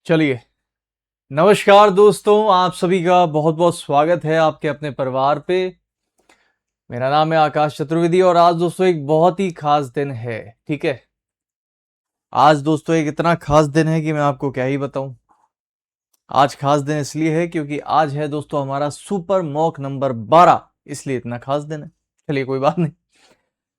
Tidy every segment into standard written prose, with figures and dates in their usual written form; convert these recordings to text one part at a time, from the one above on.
चलिए, नमस्कार दोस्तों, आप सभी का बहुत बहुत स्वागत है आपके अपने परिवार पे। मेरा नाम है आकाश चतुर्वेदी और आज दोस्तों एक बहुत ही खास दिन है। ठीक है, आज दोस्तों एक इतना खास दिन है कि मैं आपको क्या ही बताऊं। आज खास दिन इसलिए है क्योंकि आज है दोस्तों हमारा सुपर मॉक नंबर 12, इसलिए इतना खास दिन है। चलिए कोई बात नहीं,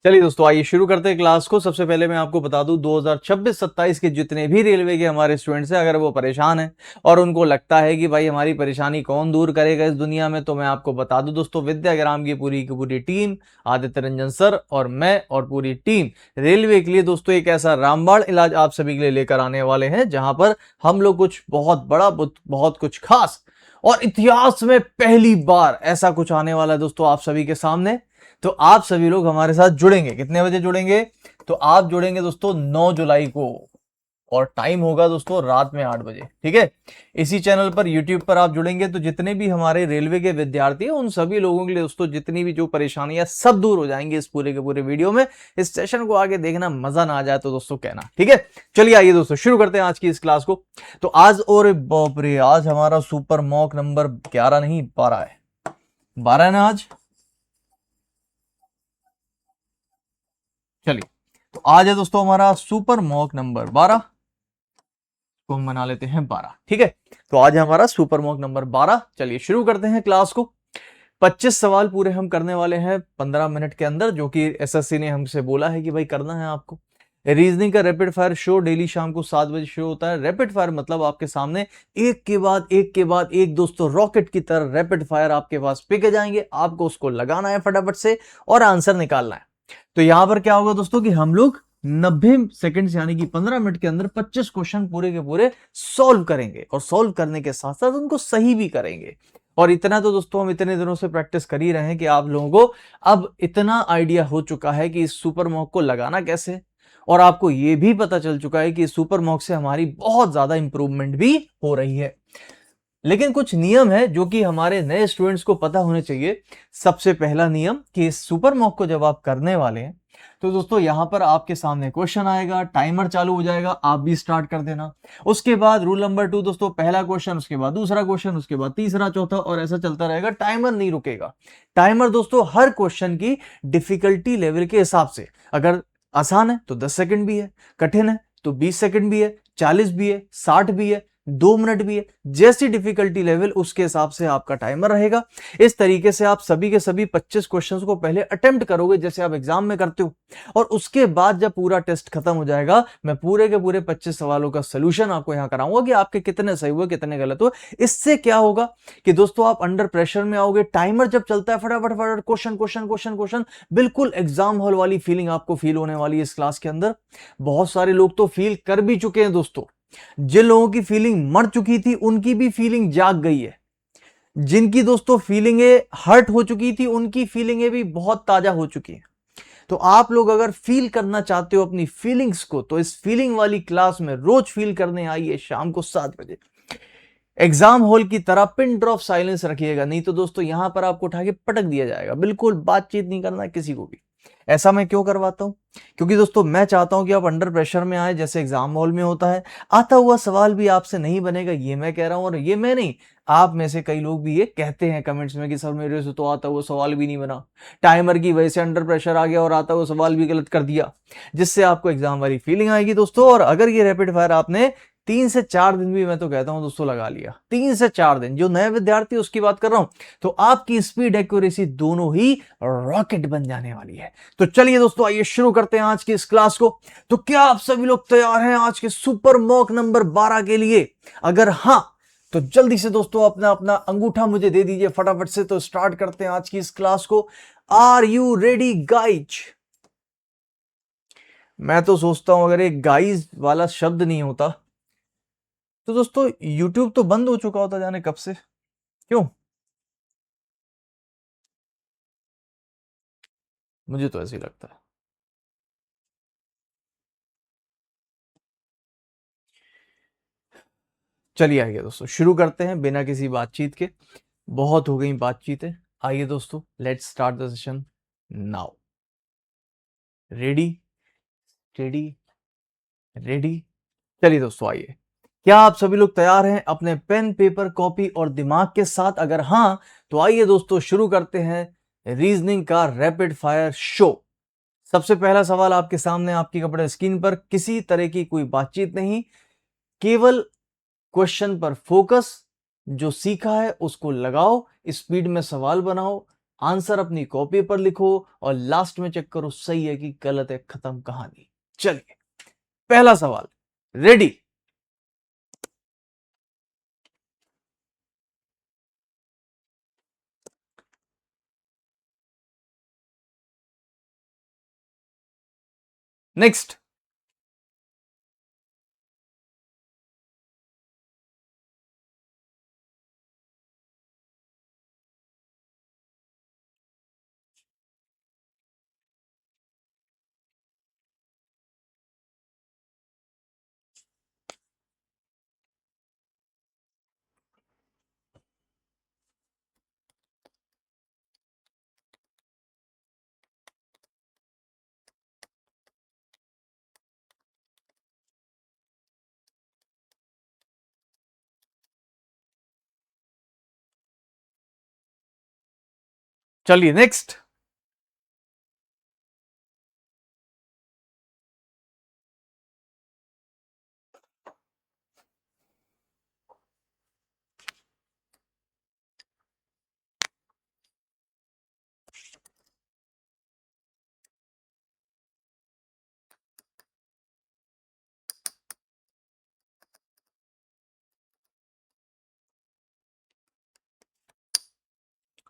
चलिए दोस्तों आइए शुरू करते हैं क्लास को। सबसे पहले मैं आपको बता दूं 2026-27 के जितने भी रेलवे के हमारे स्टूडेंट्स हैं, अगर वो परेशान हैं और उनको लगता है कि भाई हमारी परेशानी कौन दूर करेगा इस दुनिया में, तो मैं आपको बता दूं दोस्तों, विद्याग्राम की पूरी टीम, आदित्य रंजन सर और मैं और पूरी टीम रेलवे के लिए दोस्तों एक ऐसा रामबाण इलाज आप सभी के लिए लेकर आने वाले हैं, जहां पर हम लोग कुछ बहुत बड़ा, बहुत कुछ खास और इतिहास में पहली बार ऐसा कुछ आने वाला है दोस्तों आप सभी के सामने। तो आप सभी लोग हमारे साथ जुड़ेंगे। कितने बजे जुड़ेंगे? तो आप जुड़ेंगे दोस्तों 9 जुलाई को और टाइम होगा दोस्तों रात में 8 बजे। ठीक है, इसी चैनल पर यूट्यूब पर आप जुड़ेंगे तो जितने भी हमारे रेलवे के विद्यार्थी हैं उन सभी लोगों के लिए दोस्तों जितनी भी जो परेशानियां सब दूर हो जाएंगी इस पूरे के पूरे वीडियो में। इस सेशन को आगे देखना, मजा ना आ जाए तो दोस्तों कहना। ठीक है, चलिए आइए दोस्तों शुरू करते हैं आज की इस क्लास को। तो आज, और बाप रे, आज हमारा सुपर मॉक नंबर 11 नहीं 12 है। 12 है ना आज? चलिए, तो आज है दोस्तों हमारा सुपर मॉक नंबर 12 को हम बना लेते हैं 12। ठीक है, तो आज है हमारा सुपर मॉक नंबर 12। चलिए शुरू करते हैं क्लास को। 25 सवाल पूरे हम करने वाले हैं 15 मिनट के अंदर, जो कि एसएससी ने हमसे बोला है कि भाई करना है आपको। रीजनिंग का रैपिड फायर शो डेली शाम को 7 बजे शुरू होता है। रैपिड फायर मतलब आपके सामने एक के बाद एक के बाद एक दोस्तों रॉकेट की तरह रैपिड फायर आपके पास पिके जाएंगे, आपको उसको लगाना है फटाफट से और आंसर निकालना है। तो यहां पर क्या होगा दोस्तों कि हम लोग 90 सेकंड यानी कि 15 मिनट के अंदर 25 क्वेश्चन पूरे के पूरे सॉल्व करेंगे और सॉल्व करने के साथ साथ उनको सही भी करेंगे। और इतना तो दोस्तों हम इतने दिनों से प्रैक्टिस कर ही रहे हैं कि आप लोगों को अब इतना आइडिया हो चुका है कि इस सुपर मॉक को लगाना कैसे, और आपको यह भी पता चल चुका है कि इस सुपर मॉक से हमारी बहुत ज्यादा इंप्रूवमेंट भी हो रही है। लेकिन कुछ नियम है जो कि हमारे नए स्टूडेंट्स को पता होने चाहिए। सबसे पहला नियम कि इस सुपर मॉक को जब आप करने वाले हैं तो दोस्तों यहां पर आपके सामने क्वेश्चन आएगा, टाइमर चालू हो जाएगा, आप भी स्टार्ट कर देना। उसके बाद रूल नंबर 2 दोस्तों, पहला क्वेश्चन, उसके बाद दूसरा क्वेश्चन, उसके बाद तीसरा, चौथा, और ऐसा चलता रहेगा। टाइमर नहीं रुकेगा। टाइमर दोस्तों हर क्वेश्चन की डिफिकल्टी लेवल के हिसाब से, अगर आसान है तो 10 सेकंड भी है, कठिन है तो 20 सेकंड भी है, 40 भी है, 60 भी है, 2 मिनट भी है, जैसी डिफिकल्टी लेवल उसके हिसाब से आपका टाइमर रहेगा। इस तरीके से आप सभी के सभी 25 क्वेश्चंस को पहले अटेम्प्ट करोगे जैसे आप एग्जाम में करते हो, और उसके बाद जब पूरा टेस्ट खत्म हो जाएगा मैं पूरे के पूरे 25 सवालों का सोल्यूशन आपको यहां कराऊंगा कि आपके कितने सही हुए कितने गलत हुए। इससे क्या होगा कि दोस्तों आप अंडर प्रेशर में आओगे। टाइमर जब चलता है फटाफट फटाफट क्वेश्चन क्वेश्चन क्वेश्चन क्वेश्चन, बिल्कुल एग्जाम हॉल वाली फीलिंग आपको फील होने वाली है इस क्लास के अंदर। बहुत सारे लोग तो फील कर भी चुके हैं दोस्तों। जिन लोगों की फीलिंग मर चुकी थी उनकी भी फीलिंग जाग गई है। जिनकी दोस्तों फीलिंगें हर्ट हो चुकी थी उनकी फीलिंगें भी बहुत ताजा हो चुकी हैं। तो आप लोग अगर फील करना चाहते हो अपनी फीलिंग्स को, तो इस फीलिंग वाली क्लास में रोज फील करने आइए शाम को 7 बजे। एग्जाम हॉल की तरह पिन ड्रॉप साइलेंस रखिएगा, नहीं तो दोस्तों यहां पर आपको उठा के पटक दिया जाएगा। बिल्कुल बातचीत नहीं करना है किसी को भी। ऐसा मैं क्यों करवाता हूं? क्योंकि दोस्तों मैं चाहता हूं कि आप अंडर प्रेशर में आए जैसे एग्जाम हॉल में होता है। आता हुआ सवाल भी आपसे नहीं बनेगा, ये मैं कह रहा हूं, और ये मैं नहीं, आप में से कई लोग भी ये कहते हैं कमेंट्स में कि सर मेरे से तो आता हुआ सवाल भी नहीं बना, टाइमर की वजह से अंडर प्रेशर आ गया और आता हुआ सवाल भी गलत कर दिया। जिससे आपको एग्जाम वाली फीलिंग आएगी दोस्तों। और अगर ये रैपिड फायर आपने 3 से 4 दिन भी, मैं तो कहता हूं दोस्तों, लगा लिया, 3 से 4 दिन, जो नए विद्यार्थी उसकी बात कर रहा हूं, तो आपकी स्पीड एक्यूरेसी दोनों ही रॉकेट बन जाने वाली है। तो चलिए दोस्तों आइए शुरू करते हैं आज की इस क्लास को। तो क्या आप सभी लोग तैयार हैं आज के सुपर मॉक नंबर 12 के लिए? अगर हां तो जल्दी से दोस्तों अपना अपना अंगूठा मुझे दे दीजिए फटाफट से। तो स्टार्ट करते हैं आज की इस क्लास को। Are you ready guys? मैं तो सोचता हूं अगर एक गाइज वाला शब्द नहीं होता तो दोस्तों YouTube तो बंद हो चुका होता जाने कब से। क्यों? मुझे तो ऐसे ही लगता है। चलिए आइए दोस्तों शुरू करते हैं बिना किसी बातचीत के। बहुत हो गई बातचीतें। आइए दोस्तों, let's start the session now. Ready, steady, ready. चलिए दोस्तों आइए। क्या आप सभी लोग तैयार हैं अपने पेन, पेपर, कॉपी और दिमाग के साथ? अगर हां, तो आइए दोस्तों शुरू करते हैं रीजनिंग का रैपिड फायर शो। सबसे पहला सवाल आपके सामने, आपकी कपड़े स्क्रीन पर। किसी तरह की कोई बातचीत नहीं, केवल क्वेश्चन पर फोकस। जो सीखा है उसको लगाओ, स्पीड में सवाल बनाओ, आंसर अपनी कॉपी पर लिखो और लास्ट में चेक करो सही है कि गलत है। खत्म कहानी। चलिए, पहला सवाल, रेडी? नेक्स्ट। चलिए नेक्स्ट।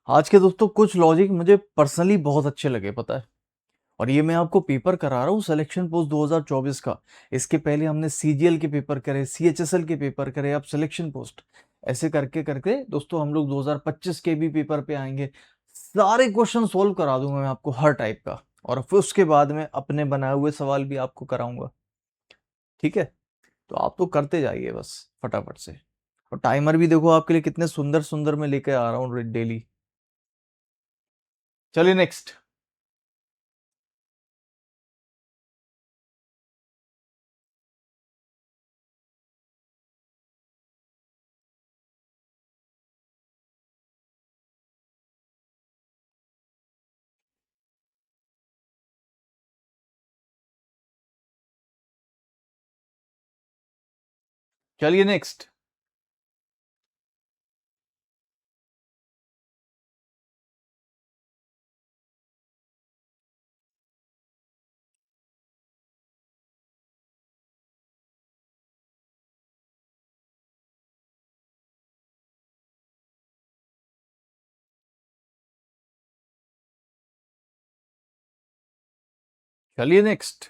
आज के दोस्तों कुछ लॉजिक मुझे पर्सनली बहुत अच्छे लगे, पता है। और ये मैं आपको पेपर करा रहा हूँ सिलेक्शन पोस्ट 2024 का। इसके पहले हमने सीजीएल के पेपर करे, सीएचएसएल के पेपर करे, अब सिलेक्शन पोस्ट। ऐसे करके करके दोस्तों हम लोग 2025 के भी पेपर पे आएंगे। सारे क्वेश्चन सोल्व करा दूंगा मैं आपको, हर टाइप का। और फिर उसके बाद में अपने बनाए हुए सवाल भी आपको कराऊंगा। ठीक है, तो आप तो करते जाइए बस फटाफट से। और टाइमर भी देखो आपके लिए कितने सुंदर सुंदर मैं लेके आ रहा हूँ डेली। चलिए नेक्स्ट। चलिए नेक्स्ट। चलिए नेक्स्ट।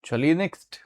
चलिए नेक्स्ट।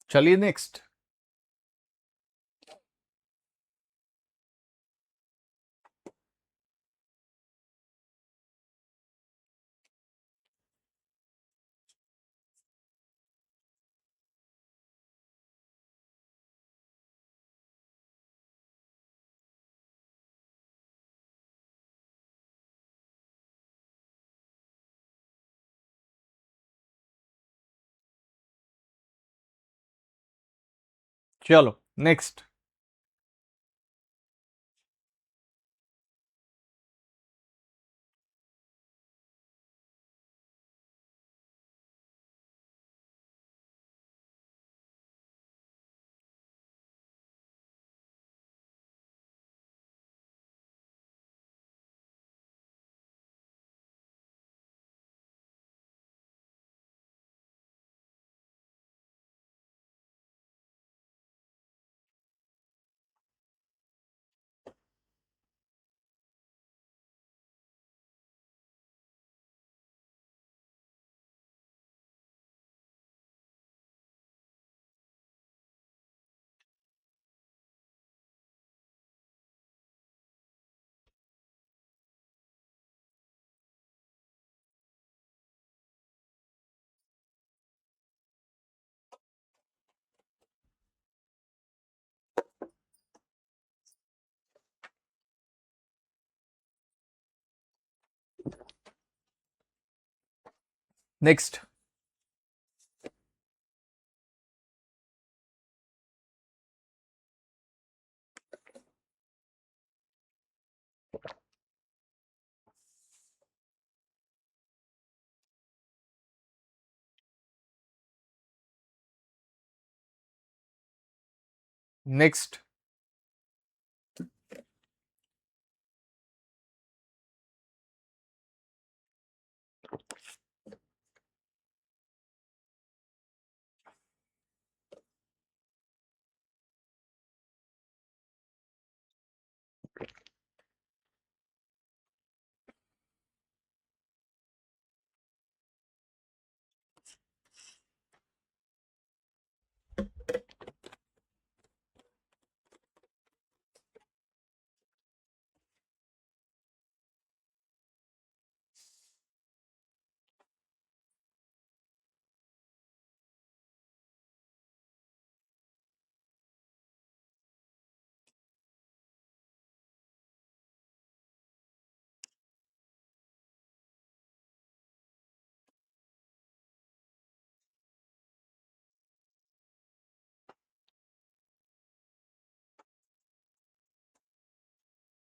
चलिए नेक्स्ट। चलो next. Next. Next.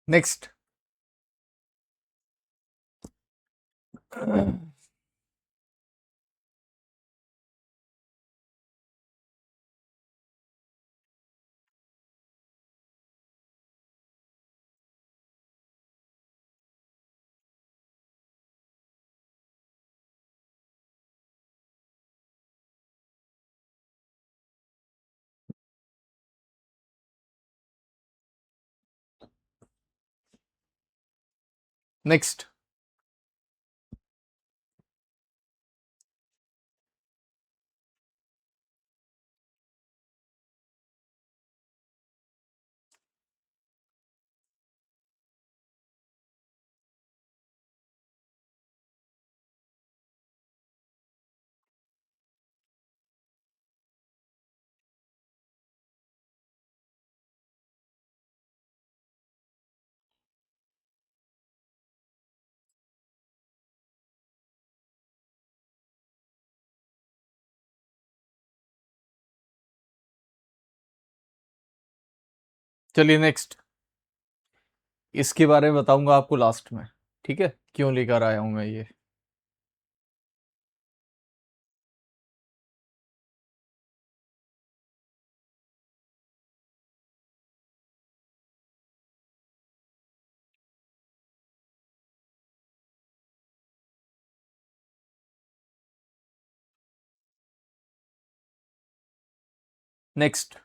Next. Next. चलिए नेक्स्ट। इसके बारे में बताऊंगा आपको लास्ट में, ठीक है, क्यों लेकर आया हूं मैं ये। नेक्स्ट।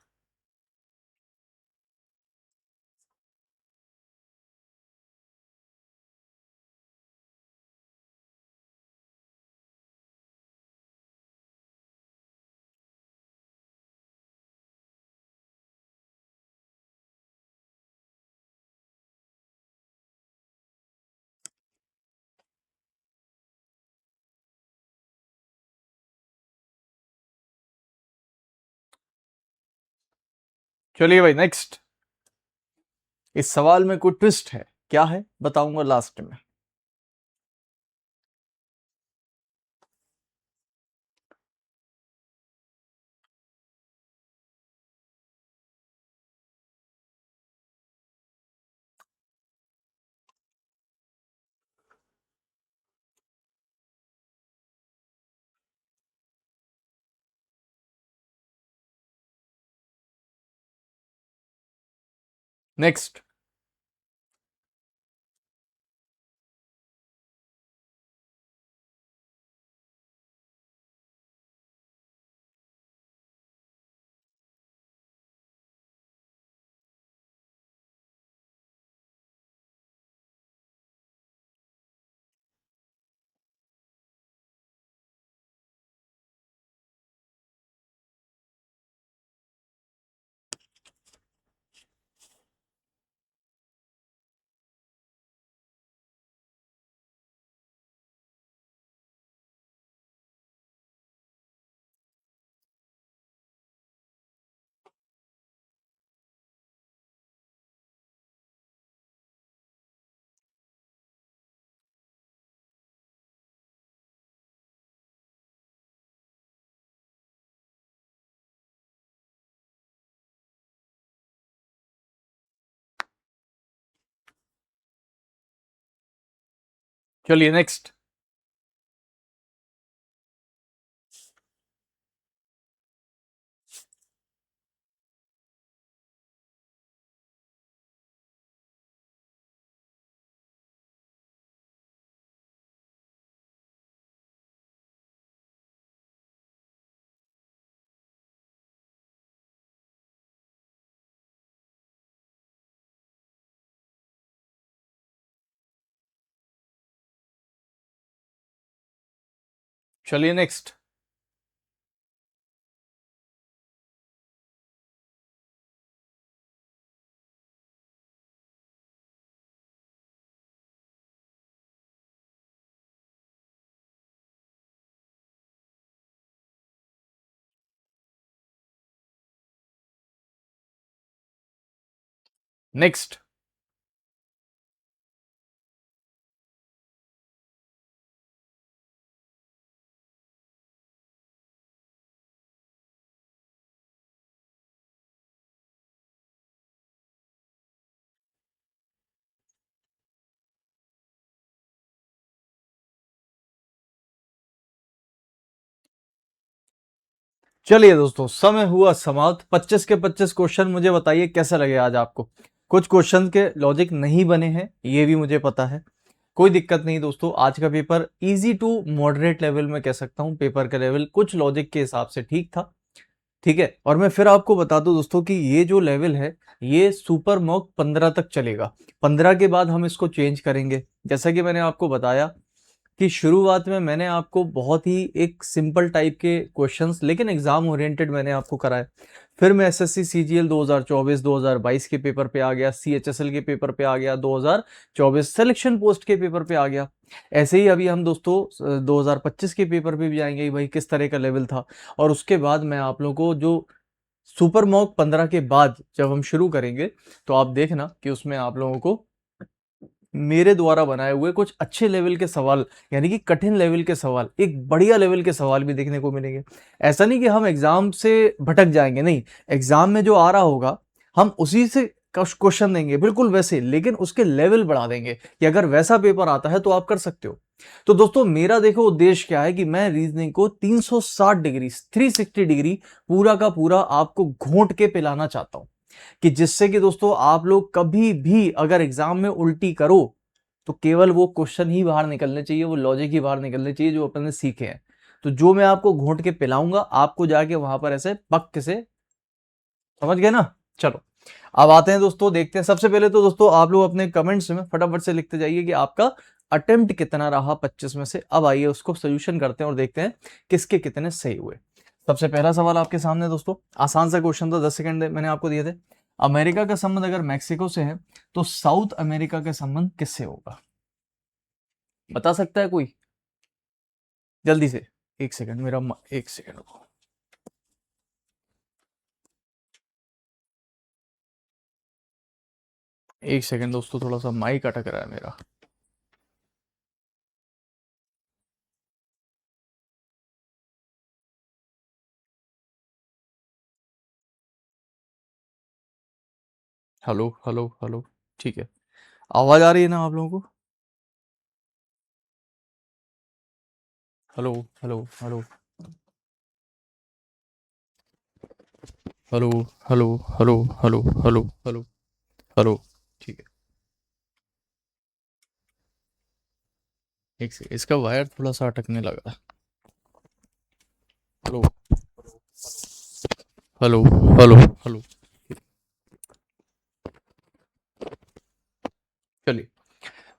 चलिए भाई नेक्स्ट। इस सवाल में कोई ट्विस्ट है, क्या है बताऊंगा लास्ट में। नेक्स्ट। चलिए नेक्स्ट। चलिए नेक्स्ट। नेक्स्ट। चलिए दोस्तों, समय हुआ समाप्त। 25 के 25 क्वेश्चन। मुझे बताइए कैसा लगे आज आपको। कुछ क्वेश्चन के लॉजिक नहीं बने हैं, ये भी मुझे पता है। कोई दिक्कत नहीं दोस्तों, आज का paper easy to moderate level में कह सकता हूं। पेपर का लेवल कुछ लॉजिक के हिसाब से ठीक था, ठीक है। और मैं फिर आपको बता दूं दोस्तों कि ये जो लेवल है ये सुपर मॉक 15 तक चलेगा। 15 के बाद हम इसको चेंज करेंगे। जैसा कि मैंने आपको बताया कि शुरुआत में मैंने आपको बहुत ही एक सिंपल टाइप के क्वेश्चंस लेकिन एग्जाम ओरिएंटेड मैंने आपको कराए। फिर मैं एसएससी सीजीएल 2024 2022 के पेपर पे आ गया, सीएचएसएल के पेपर पे आ गया, 2024 सिलेक्शन पोस्ट के पेपर पे आ गया। ऐसे ही अभी हम दोस्तों 2025 के पेपर पे भी जाएंगे भाई किस तरह का लेवल था। और उसके बाद मैं आप लोगों को जो सुपर मॉक 15 के बाद जब हम शुरू करेंगे तो आप देखना कि उसमें आप लोगों को मेरे द्वारा बनाए हुए कुछ अच्छे लेवल के सवाल, यानी कि कठिन लेवल के सवाल, एक बढ़िया लेवल के सवाल भी देखने को मिलेंगे। ऐसा नहीं कि हम एग्जाम से भटक जाएंगे, नहीं। एग्जाम में जो आ रहा होगा हम उसी से क्वेश्चन देंगे बिल्कुल वैसे, लेकिन उसके लेवल बढ़ा देंगे कि अगर वैसा पेपर आता है तो आप कर सकते हो। तो दोस्तों मेरा देखो उद्देश्य क्या है कि मैं रीजनिंग को 360 डिग्री 360 डिग्री पूरा का पूरा आपको घोंट के पिलाना चाहता हूं, कि जिससे कि दोस्तों आप लोग कभी भी अगर एग्जाम में उल्टी करो तो केवल वो क्वेश्चन ही बाहर निकलने चाहिए, वो लॉजिक ही बाहर निकलने चाहिए जो अपन ने सीखे हैं। तो जो मैं आपको घोंट के पिलाऊंगा आपको जाके वहां पर ऐसे पक से, समझ गए ना। चलो अब आते हैं दोस्तों, देखते हैं। सबसे पहले तो दोस्तों आप लोग अपने कमेंट्स में फटाफट से लिखते जाइए कि आपका अटेम्प्ट कितना रहा 25 में से। अब आइए उसको सोल्यूशन करते हैं और देखते हैं किसके कितने सही हुए। सबसे पहला सवाल आपके सामने दोस्तों, आसान सा क्वेश्चन था, 10 सेकंड मैंने आपको दिए थे। अमेरिका का संबंध अगर मैक्सिको से है तो साउथ अमेरिका का संबंध किससे होगा? बता सकता है कोई जल्दी से? एक सेकंड मेरा एक सेकंड रुको। एक सेकंड दोस्तों, थोड़ा सा माइक अटक रहा है मेरा। हेलो हेलो हेलो, ठीक है। आवाज आ रही है ना आप लोगों को? Hello hello hello hello hello hello hello hello hello hello, ठीक है। एक सेकंड, इसका वायर थोड़ा सा अटकने लगा। हेलो हेलो हेलो हेलो, चलिए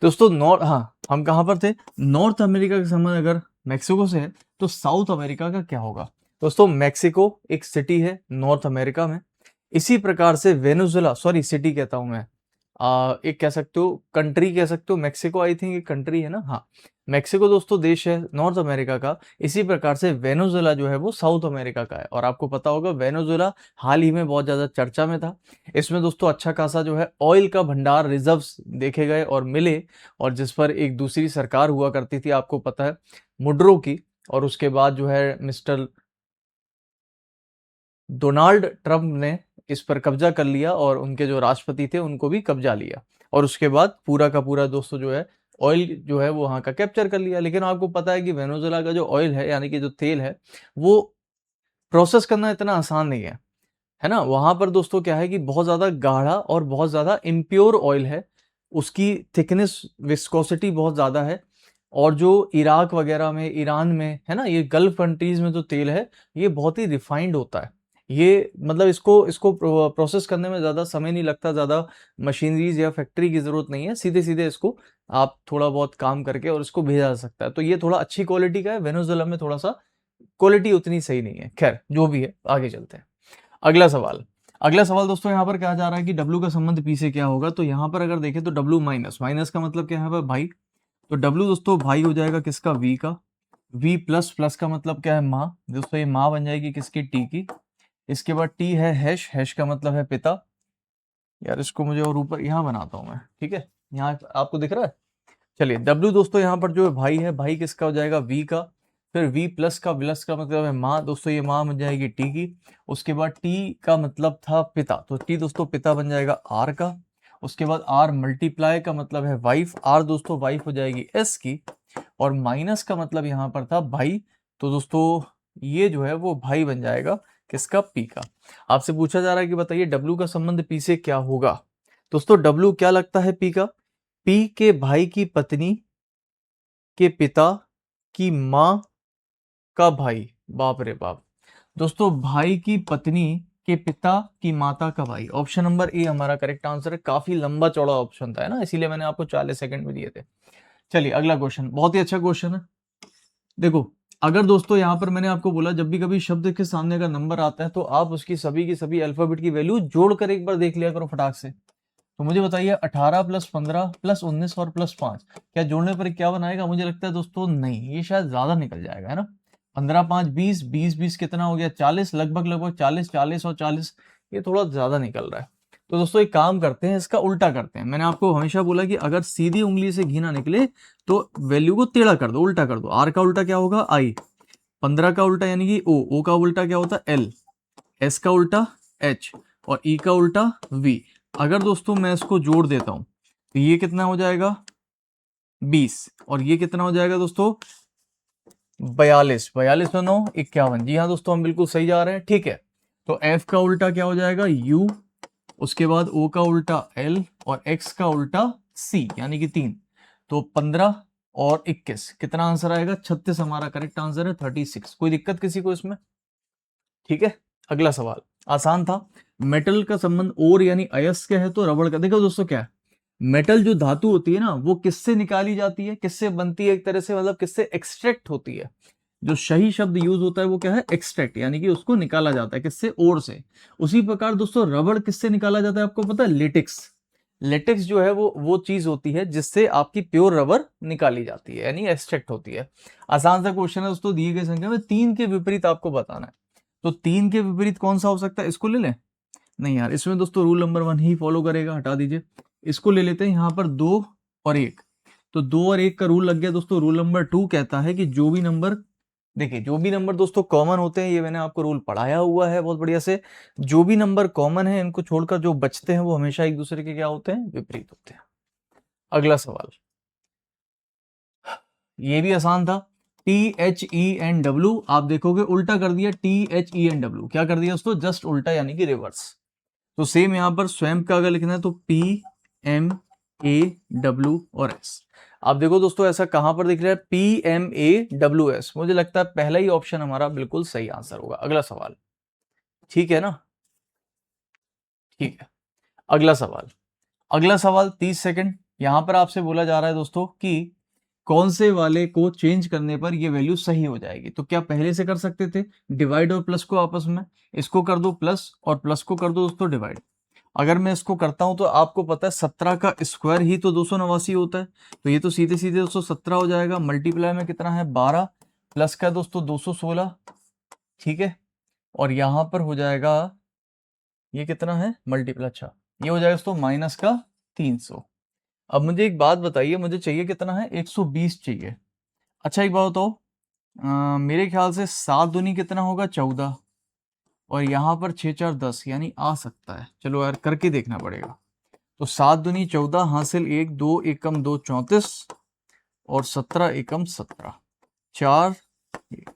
दोस्तों। नॉर्थ, हाँ हम कहाँ पर थे? नॉर्थ अमेरिका का संबंध अगर मैक्सिको से है तो साउथ अमेरिका का क्या होगा? दोस्तों मैक्सिको एक सिटी है नॉर्थ अमेरिका में। इसी प्रकार से वेनेजुएला, सॉरी सिटी कहता हूं मैं, एक कह सकते हो कंट्री कह सकते हो। मैक्सिको आई थिंक एक कंट्री है ना, हाँ। मैक्सिको दोस्तों देश है नॉर्थ अमेरिका का। इसी प्रकार से वेनेजुएला जो है वो साउथ अमेरिका का है। और आपको पता होगा वेनेजुएला हाल ही में बहुत ज्यादा चर्चा में था। इसमें दोस्तों अच्छा खासा जो है ऑयल का भंडार रिजर्व्स देखे गए और मिले, और जिस पर एक दूसरी सरकार हुआ करती थी आपको पता है, मुड्रो की। और उसके बाद जो है मिस्टर डोनाल्ड ट्रंप ने इस पर कब्जा कर लिया और उनके जो राष्ट्रपति थे उनको भी कब्जा लिया। और उसके बाद पूरा का पूरा दोस्तों जो है ऑयल जो है वो वहाँ का कैप्चर कर लिया। लेकिन आपको पता है कि वेनेजुएला का जो ऑयल है यानी कि जो तेल है वो प्रोसेस करना इतना आसान नहीं है ना। वहां पर दोस्तों क्या है कि बहुत ज्यादा गाढ़ा और बहुत ज्यादा इम्प्योर ऑयल है, उसकी थिकनेस विस्कोसिटी बहुत ज्यादा है। और जो इराक वगैरह में, ईरान में है ना, ये गल्फ कंट्रीज में जो तेल है ये बहुत ही रिफाइंड होता है। ये मतलब इसको इसको प्रोसेस करने में ज़्यादा समय नहीं लगता, ज़्यादा मशीनरीज या फैक्ट्री की ज़रूरत नहीं है, सीधे सीधे इसको आप थोड़ा बहुत काम करके और इसको भेजा जा सकता है। तो ये थोड़ा अच्छी क्वालिटी का है। वेनेजुएला में थोड़ा सा क्वालिटी उतनी सही नहीं है। खैर जो भी है, आगे चलते हैं। अगला सवाल, अगला सवाल दोस्तों यहाँ पर कहा जा रहा है कि W का संबंध P से क्या होगा। तो यहाँ पर अगर देखें तो W माइनस, माइनस का मतलब क्या है भाई, तो W दोस्तों भाई हो जाएगा किसका, V का। V प्लस, प्लस का मतलब क्या है, माँ। दोस्तों ये माँ बन जाएगी किसकी, T की। इसके बाद T है हैश, हैश का मतलब है पिता। यार इसको मुझे और ऊपर यहाँ बनाता हूँ मैं, ठीक है, यहाँ आपको दिख रहा है। चलिए W दोस्तों यहाँ पर जो है भाई है, भाई किसका हो जाएगा, V का। फिर V प्लस का, प्लस का मतलब है माँ। दोस्तों ये माँ बन जाएगी T की। उसके बाद T का मतलब था पिता, तो T दोस्तों पिता बन जाएगा R का। उसके बाद R मल्टीप्लाई का मतलब है वाइफ, R दोस्तों वाइफ हो जाएगी S की। और माइनस का मतलब यहाँ पर था भाई, तो दोस्तों ये जो है वो भाई बन जाएगा किसका, P का। आपसे पूछा जा रहा है कि बताइए W का संबंध P से क्या होगा। दोस्तों W क्या लगता है P का, P के भाई की पत्नी के पिता की माँ का भाई। बाप रे बाप। दोस्तों भाई की पत्नी के पिता की माता का भाई, ऑप्शन नंबर ए हमारा करेक्ट आंसर है। काफी लंबा चौड़ा ऑप्शन था, है ना, इसीलिए मैंने आपको 40 सेकंड में दिए थे। चलिए अगला क्वेश्चन, बहुत ही अच्छा क्वेश्चन है। देखो अगर दोस्तों यहाँ पर मैंने आपको बोला जब भी कभी शब्द के सामने अगर नंबर आता है तो आप उसकी सभी की सभी अल्फाबेट की वैल्यू जोड़कर एक बार देख लिया करो फटाक से। तो मुझे बताइए 18 प्लस 15 प्लस 19 और प्लस 5 क्या जोड़ने पर क्या बनाएगा। मुझे लगता है दोस्तों नहीं, ये शायद ज्यादा निकल जाएगा, है ना। 15 5 20, 20 20 कितना हो गया, 40, लगभग लगभग 40, 40 और 40, ये थोड़ा ज्यादा निकल रहा है। तो दोस्तों एक काम करते हैं, इसका उल्टा करते हैं। मैंने आपको हमेशा बोला कि अगर सीधी उंगली से घी ना निकले तो वैल्यू को टेढ़ा कर दो, उल्टा कर दो। आर का उल्टा क्या होगा, आई। 15 का उल्टा यानी कि ओ का उल्टा क्या होता है, एल। एस का उल्टा एच, और ई का उल्टा वी। अगर दोस्तों मैं इसको जोड़ देता हूं तो ये कितना हो जाएगा 20, और ये कितना हो जाएगा दोस्तों 42, 42 में 9 51। जी हाँ दोस्तों हम बिल्कुल सही जा रहे हैं, ठीक है। तो एफ का उल्टा क्या हो जाएगा, यू। उसके बाद ओ का उल्टा एल, और एक्स का उल्टा सी यानी कि 3। तो 15 और 21 कितना आंसर आएगा, 36 हमारा करेक्ट आंसर है, 36। कोई दिक्कत किसी को इसमें, ठीक है। अगला सवाल आसान था। मेटल का संबंध और यानी अयस्क है तो रबड़ का। देखो दोस्तों क्या है, मेटल जो धातु होती है ना वो किससे निकाली जाती है, किससे बनती है, एक तरह से मतलब किससे एक्सट्रैक्ट होती है। जो सही शब्द यूज होता है वो क्या है, एक्सट्रैक्ट, यानी कि उसको निकाला जाता है किससे, ओर से। उसी प्रकार दोस्तों रबड़ किससे निकाला जाता है, आपको पता है, लेटेक्स। लेटेक्स जो है वो चीज होती है जिससे आपकी प्योर रबर निकाली जाती है, यानी एक्सट्रैक्ट होती है। आसान सा क्वेश्चन है दोस्तों, दिए गए संख्या में 3 के विपरीत आपको बताना है। तो 3 के विपरीत कौन सा हो सकता है, इसको ले लें। नहीं यार, इसमें दोस्तों रूल नंबर 1 ही फॉलो करेगा, हटा दीजिए। इसको ले लेते हैं, यहाँ पर 2 और 1। तो 2 और 1 का रूल लग गया दोस्तों। रूल नंबर 2 कहता है कि जो भी नंबर, देखिए जो भी नंबर दोस्तों कॉमन होते हैं, ये मैंने आपको रूल पढ़ाया हुआ है बहुत बढ़िया से। जो भी नंबर कॉमन है इनको छोड़कर जो बचते हैं वो हमेशा एक दूसरे के क्या होते हैं, विपरीत होते हैं। अगला सवाल, ये भी आसान था। THENW आप देखोगे उल्टा कर दिया, THENW क्या कर दिया दोस्तों, जस्ट उल्टा यानी कि रिवर्स। तो सेम यहां पर स्वयं का अगर लिखना है तो PMAW और S। आप देखो दोस्तों ऐसा कहां पर दिख रहा है, PMAWS। मुझे लगता है पहला ही ऑप्शन हमारा बिल्कुल सही आंसर होगा। अगला सवाल, ठीक है ना, ठीक है। अगला सवाल, अगला सवाल 30 सेकंड। यहां पर आपसे बोला जा रहा है दोस्तों कि कौन से वाले को चेंज करने पर ये वैल्यू सही हो जाएगी। तो क्या पहले से कर सकते थे, डिवाइड और प्लस को आपस में, इसको कर दो प्लस और प्लस को कर दो दोस्तों डिवाइड। अगर मैं इसको करता हूं तो आपको पता है 17 का स्क्वायर ही तो 289 होता है। तो ये तो सीधे सीधे दोस्तों 17 हो जाएगा। मल्टीप्लाई में कितना है 12, प्लस का दोस्तों 216, ठीक है। और यहां पर हो जाएगा ये कितना है मल्टीप्लाई, अच्छा ये हो जाएगा दोस्तों माइनस का 300। अब मुझे एक बात बताइए, मुझे चाहिए कितना है, 120 चाहिए। अच्छा एक बात बताओ, मेरे ख्याल से 7 दूनी कितना होगा 14, और यहाँ पर 6 4 10 यानी आ सकता है। चलो यार करके देखना पड़ेगा। तो 7 दूनी 14, हासिल 1 2 1 कम 2 34, और 17 एकम 17, 4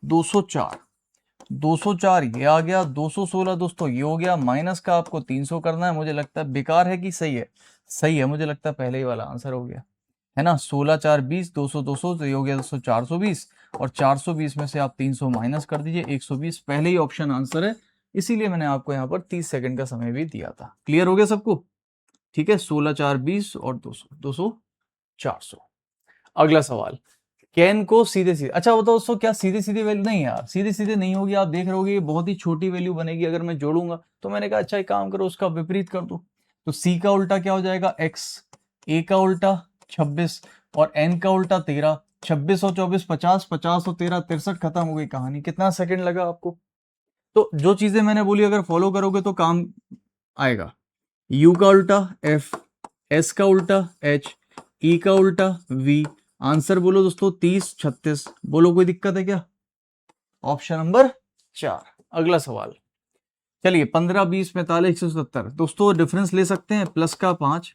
204, 204 ये आ गया, 216 दोस्तों ये हो गया, माइनस का आपको 300 करना है। मुझे लगता है बेकार है कि सही है, सही है, मुझे लगता है पहले ही वाला आंसर हो गया, है ना। 16 4 20, 200 200 तो ये हो गया दोस्तों 420, और 420 में से आप 300 माइनस कर दीजिए, 120 पहले ही ऑप्शन आंसर है, इसीलिए मैंने आपको यहाँ पर 30 सेकंड का समय भी दिया था। क्लियर हो गया सबको? ठीक है, 16 4 20 और 200 200 400। अगला सवाल, कैन को सीधे सीधे, अच्छा बताओ दोस्तों क्या सीधे सीधे वैल्यू नहीं यार, सीधे सीधे नहीं होगी, आप देख रहे होगे बहुत ही छोटी वैल्यू बनेगी अगर मैं जोड़ूंगा। तो मैंने कहा अच्छा एक काम करो उसका विपरीत कर दो, तो सी का उल्टा क्या हो जाएगा x, ए का उल्टा 26 और n का उल्टा 13, 26 और 24 50, 50 और 13 63, खत्म हो गई कहानी। कितना सेकंड लगा आपको? तो जो चीजें मैंने बोली अगर फॉलो करोगे तो काम आएगा। u का उल्टा f, s का उल्टा h, e का उल्टा v। आंसर बोलो दोस्तों 30 36, बोलो कोई दिक्कत है क्या? Option number 4। अगला सवाल, चलिए 15 20 45 170 दोस्तों डिफरेंस ले सकते हैं, प्लस का 5,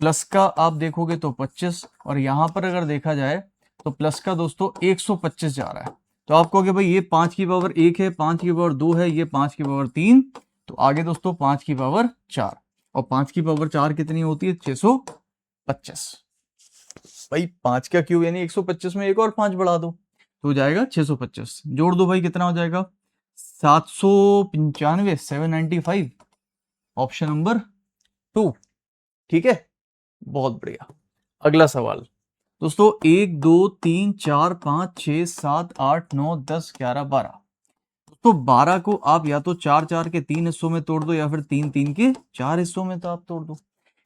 प्लस का आप देखोगे तो 25, और यहां पर अगर देखा जाए तो प्लस का दोस्तों 125 जा रहा है। तो आप कहोगे भाई ये 5 की पावर 1 है, 5 की पावर 2 है, ये 5 की पावर 3, तो आगे दोस्तों 5 की पावर 4, और 5 की पावर 4 कितनी होती है? 625। भाई 5 का क्यूब यानी 125 में एक और 5 बढ़ा दो तो हो जाएगा 625, जोड़ दो भाई कितना हो जाएगा? 795, 795, ऑप्शन नंबर 2। ठीक है, बहुत बढ़िया। अगला सवाल दोस्तों, 1 2 3 4 5 6 7 8 9 10 11 12, तो 12 को आप या तो 4 4 के 3 हिस्सों में तोड़ दो या फिर 3 3 के 4 हिस्सों में तो आप तोड़ दो।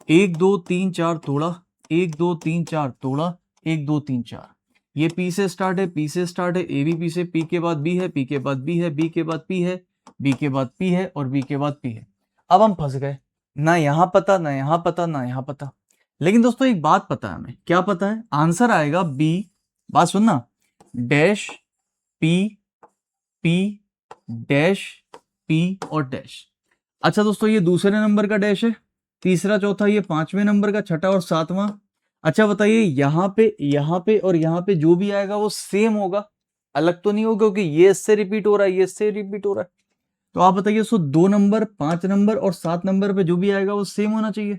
1 2 3 4 तोड़ा, 1 2 3 4 तोड़ा, 1 2 3 4, ये पी से स्टार्ट है, पी से स्टार्ट है, ए भी पी से, पी के बाद बी है, पी के बाद बी है, बी के बाद पी है, बी के बाद पी है, और बी के बाद पी है। अब हम फंस गए, ना यहां पता, ना यहां पता, ना यहां पता। लेकिन दोस्तों एक बात पता है हमें, क्या पता है? आंसर आएगा बी, बात सुनना, dash P, P dash P और डैश। अच्छा दोस्तों ये दूसरे नंबर का डैश है, तीसरा चौथा ये 5वें नंबर का, छठा और 7वां। अच्छा बताइए यहाँ पे और यहाँ पे जो भी आएगा वो सेम होगा, अलग तो नहीं होगा, क्योंकि ये इससे रिपीट हो रहा है, ये इससे रिपीट हो रहा है। तो आप बताइए, सो 2 नंबर 5 नंबर और 7 नंबर पे जो भी आएगा वो सेम होना चाहिए।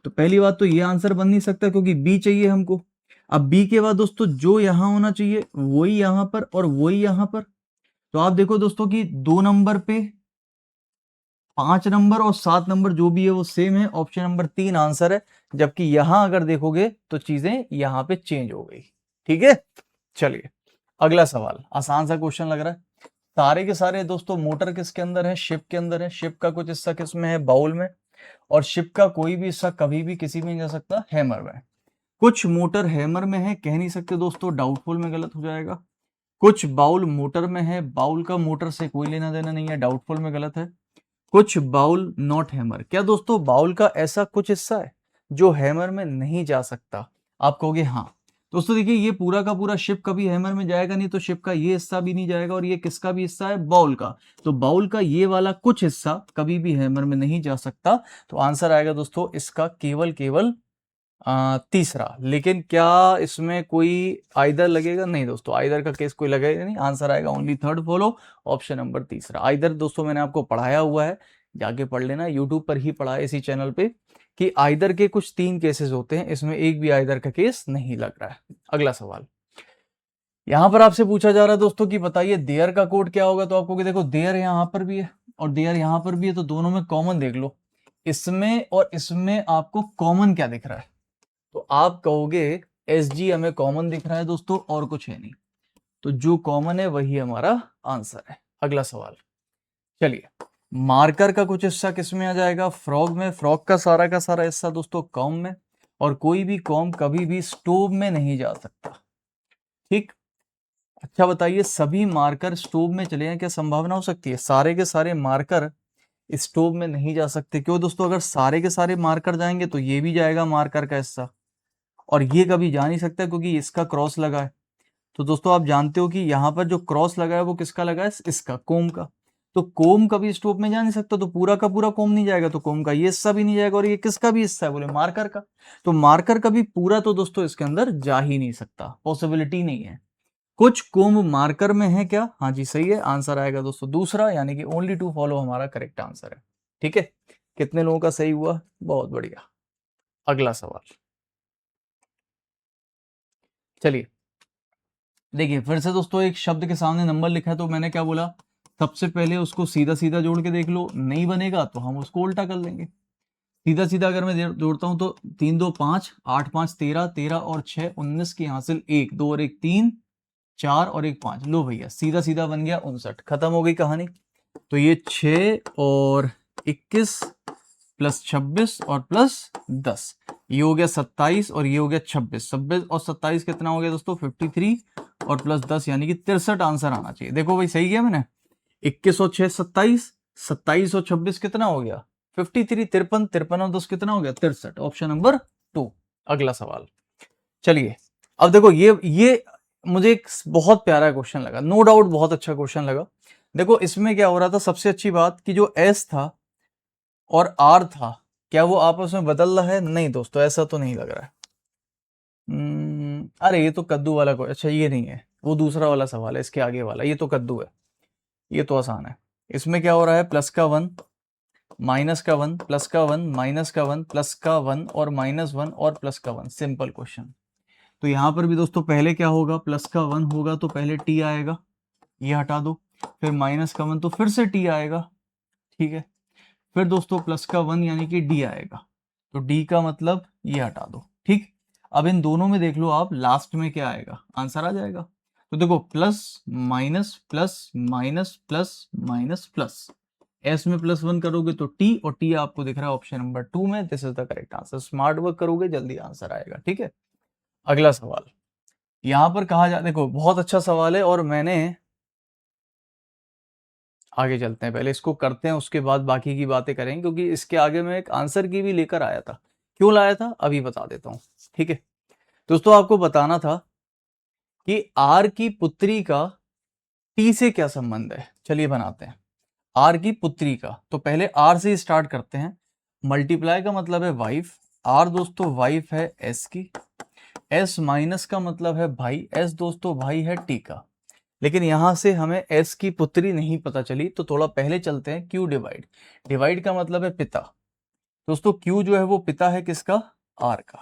तो पहली बात तो ये आंसर बन नहीं सकता, क्योंकि बी चाहिए हमको। अब बी के बाद दोस्तों जो यहां होना चाहिए वही यहां पर और वही यहां पर। तो आप देखो दोस्तों कि 2 नंबर पे 5 नंबर और 7 नंबर जो भी है वो सेम है, ऑप्शन नंबर 3 आंसर है। जबकि यहां अगर देखोगे तो चीजें यहां पे चेंज हो गई। ठीक है, चलिए अगला सवाल, आसान सा क्वेश्चन लग रहा है। सारे के सारे दोस्तों मोटर किसके अंदर है? शिप के अंदर है। शिप का कुछ हिस्सा किसमें है? बाउल में। और शिप का कोई भी हिस्सा कभी भी किसी में नहीं जा सकता, हैमर में। कुछ मोटर हैमर में है, कह नहीं सकते दोस्तों, डाउटफुल में गलत हो जाएगा। कुछ बाउल मोटर में है, बाउल का मोटर से कोई लेना देना नहीं है, डाउटफुल में गलत है। कुछ बाउल नॉट हैमर, क्या दोस्तों बाउल का ऐसा कुछ हिस्सा है जो हैमर में नहीं जा सकता? आप कहोगे हाँ। दोस्तों देखिए ये पूरा का पूरा शिप कभी हैमर में जाएगा नहीं, तो शिप का ये हिस्सा भी नहीं जाएगा, और ये किसका भी हिस्सा है? बाउल का। तो बाउल का ये वाला कुछ हिस्सा कभी भी हैमर में नहीं जा सकता। तो आंसर आएगा दोस्तों इसका केवल केवल तीसरा। लेकिन क्या इसमें कोई आइदर लगेगा? नहीं दोस्तों, आइदर का केस कोई लगेगा नहीं, आंसर आएगा only third follow, option number तीसरा। आइदर दोस्तों मैंने आपको पढ़ाया हुआ है, जाके पढ़ लेना, यूट्यूब पर ही पढ़ा है इसी चैनल पे, कि आइदर के कुछ 3 केसेस होते हैं, इसमें एक भी आइदर का केस नहीं लग रहा है। अगला सवाल, यहां पर आपसे पूछा जा रहा है दोस्तों कि बताइए देयर का कोड क्या होगा। तो आपको देखो देयर यहां पर भी है और देयर यहां पर भी है, तो दोनों में कॉमन देख लो, इसमें और इसमें आपको कॉमन क्या दिख रहा है? तो आप कहोगे एस जी हमें कॉमन दिख रहा है दोस्तों, और कुछ है नहीं। तो जो कॉमन है वही हमारा आंसर है। अगला सवाल, चलिए मार्कर का कुछ हिस्सा किस में आ जाएगा? फ्रॉग में। फ्रॉग का सारा हिस्सा दोस्तों कॉम में, और कोई भी कॉम कभी भी स्टोव में नहीं जा सकता। ठीक, अच्छा बताइए सभी मार्कर स्टोव में चले जाएं, क्या संभावना हो सकती है? सारे के सारे मार्कर स्टोव में नहीं जा सकते। क्यों दोस्तों? अगर सारे के सारे मार्कर जाएंगे तो ये भी जाएगा मार्कर का हिस्सा, और ये कभी जा नहीं सकता क्योंकि इसका क्रॉस लगा है। तो दोस्तों आप जानते हो कि यहाँ पर जो क्रॉस लगा है वो किसका लगा है? इसका, कोम का। तो कोम कभी स्टोव में जा नहीं सकता, तो पूरा का पूरा कोम नहीं जाएगा, तो कोम का ये हिस्सा भी नहीं जाएगा, और ये किसका भी हिस्सा है, बोले मार्कर का। तो मार्कर का भी पूरा तो दोस्तों इसके अंदर जा ही नहीं सकता, पॉसिबिलिटी नहीं है। कुछ कोम मार्कर में है क्या? हाँ जी सही है, आंसर आएगा दोस्तों दूसरा, यानी कि ओनली टू फॉलो हमारा करेक्ट आंसर है। ठीक है, कितने लोगों का सही हुआ? बहुत बढ़िया। अगला सवाल, चलिए देखिए फिर से दोस्तों, एक शब्द के सामने नंबर लिखा है तो मैंने क्या बोला, सबसे पहले उसको सीधा सीधा जोड़ के देख लो, नहीं बनेगा तो हम उसको उल्टा कर लेंगे। सीधा सीधा अगर मैं जोड़ता हूं तो 3 2 5, 8 5 13, 13 और 6 19 की हासिल 1 2 और 1 3, 4 और 1 5, लो भैया सीधा सीधा बन गया 59, खत्म हो गई कहानी। तो ये 6 और 21 प्लस 26 और प्लस 10, ये हो गया 27 और ये हो गया 26, 26 और 27 कितना हो गया दोस्तों 53 और प्लस 10 यानी कि 63 आंसर आना चाहिए। देखो भाई सही किया मैंने, 21 और 6 27, 27 और 26 कितना हो गया 53, 53 53 और 10 कितना हो गया 63, ऑप्शन नंबर 2। अगला सवाल, चलिए अब देखो ये मुझे एक बहुत प्यारा क्वेश्चन लगा, नो डाउट बहुत अच्छा क्वेश्चन लगा। देखो इसमें क्या हो रहा था, सबसे अच्छी बात कि जो एस था और आर था, क्या वो आपस में बदल रहा है? नहीं दोस्तों, ऐसा तो नहीं लग रहा है। अरे ये तो कद्दू वाला कोई, अच्छा ये नहीं है, वो दूसरा वाला सवाल है, इसके आगे वाला, ये तो कद्दू है, ये तो आसान है। इसमें क्या हो रहा है, प्लस का 1 माइनस का 1 प्लस का 1 माइनस का 1 प्लस का 1 और माइनस 1 और प्लस का 1, सिंपल क्वेश्चन। तो यहां पर भी दोस्तों पहले क्या होगा, प्लस का 1 होगा तो पहले टी आएगा, ये हटा दो, फिर माइनस का 1 तो फिर से टी आएगा, ठीक है, फिर दोस्तों प्लस का 1 यानी कि डी आएगा, तो डी का मतलब ये हटा दो, ठीक। अब इन दोनों में देख लो आप, लास्ट में क्या आएगा, आंसर आ जाएगा। तो देखो plus minus plus minus plus minus plus, S में प्लस 1 करोगे तो टी, और टी आपको दिख रहा है ऑप्शन नंबर 2 में, this is the correct answer. Smart work करोगे जल्दी आंसर आएगा, ठीक है। अगला सवाल, यहां पर कहा जा, देखो बहुत अच्छा सवाल है, और मैंने आगे चलते हैं, पहले इसको करते हैं उसके बाद बाकी की बातें करेंगे, क्योंकि इसके आगे मैं एक आंसर की भी लेकर आया था। क्यों लाया था अभी बता देता हूं, ठीक है। दोस्तों आपको बताना था कि आर की पुत्री का टी से क्या संबंध है, चलिए बनाते हैं। आर की पुत्री का, तो पहले आर से स्टार्ट करते हैं। मल्टीप्लाई का मतलब है वाइफ, आर दोस्तों वाइफ है एस की, एस माइनस का मतलब है भाई, एस दोस्तों भाई है टी का। लेकिन यहां से हमें एस की पुत्री नहीं पता चली, तो थोड़ा पहले चलते हैं। क्यू डिवाइड, डिवाइड का मतलब है पिता, दोस्तों क्यू जो है वो पिता है किसका, आर का,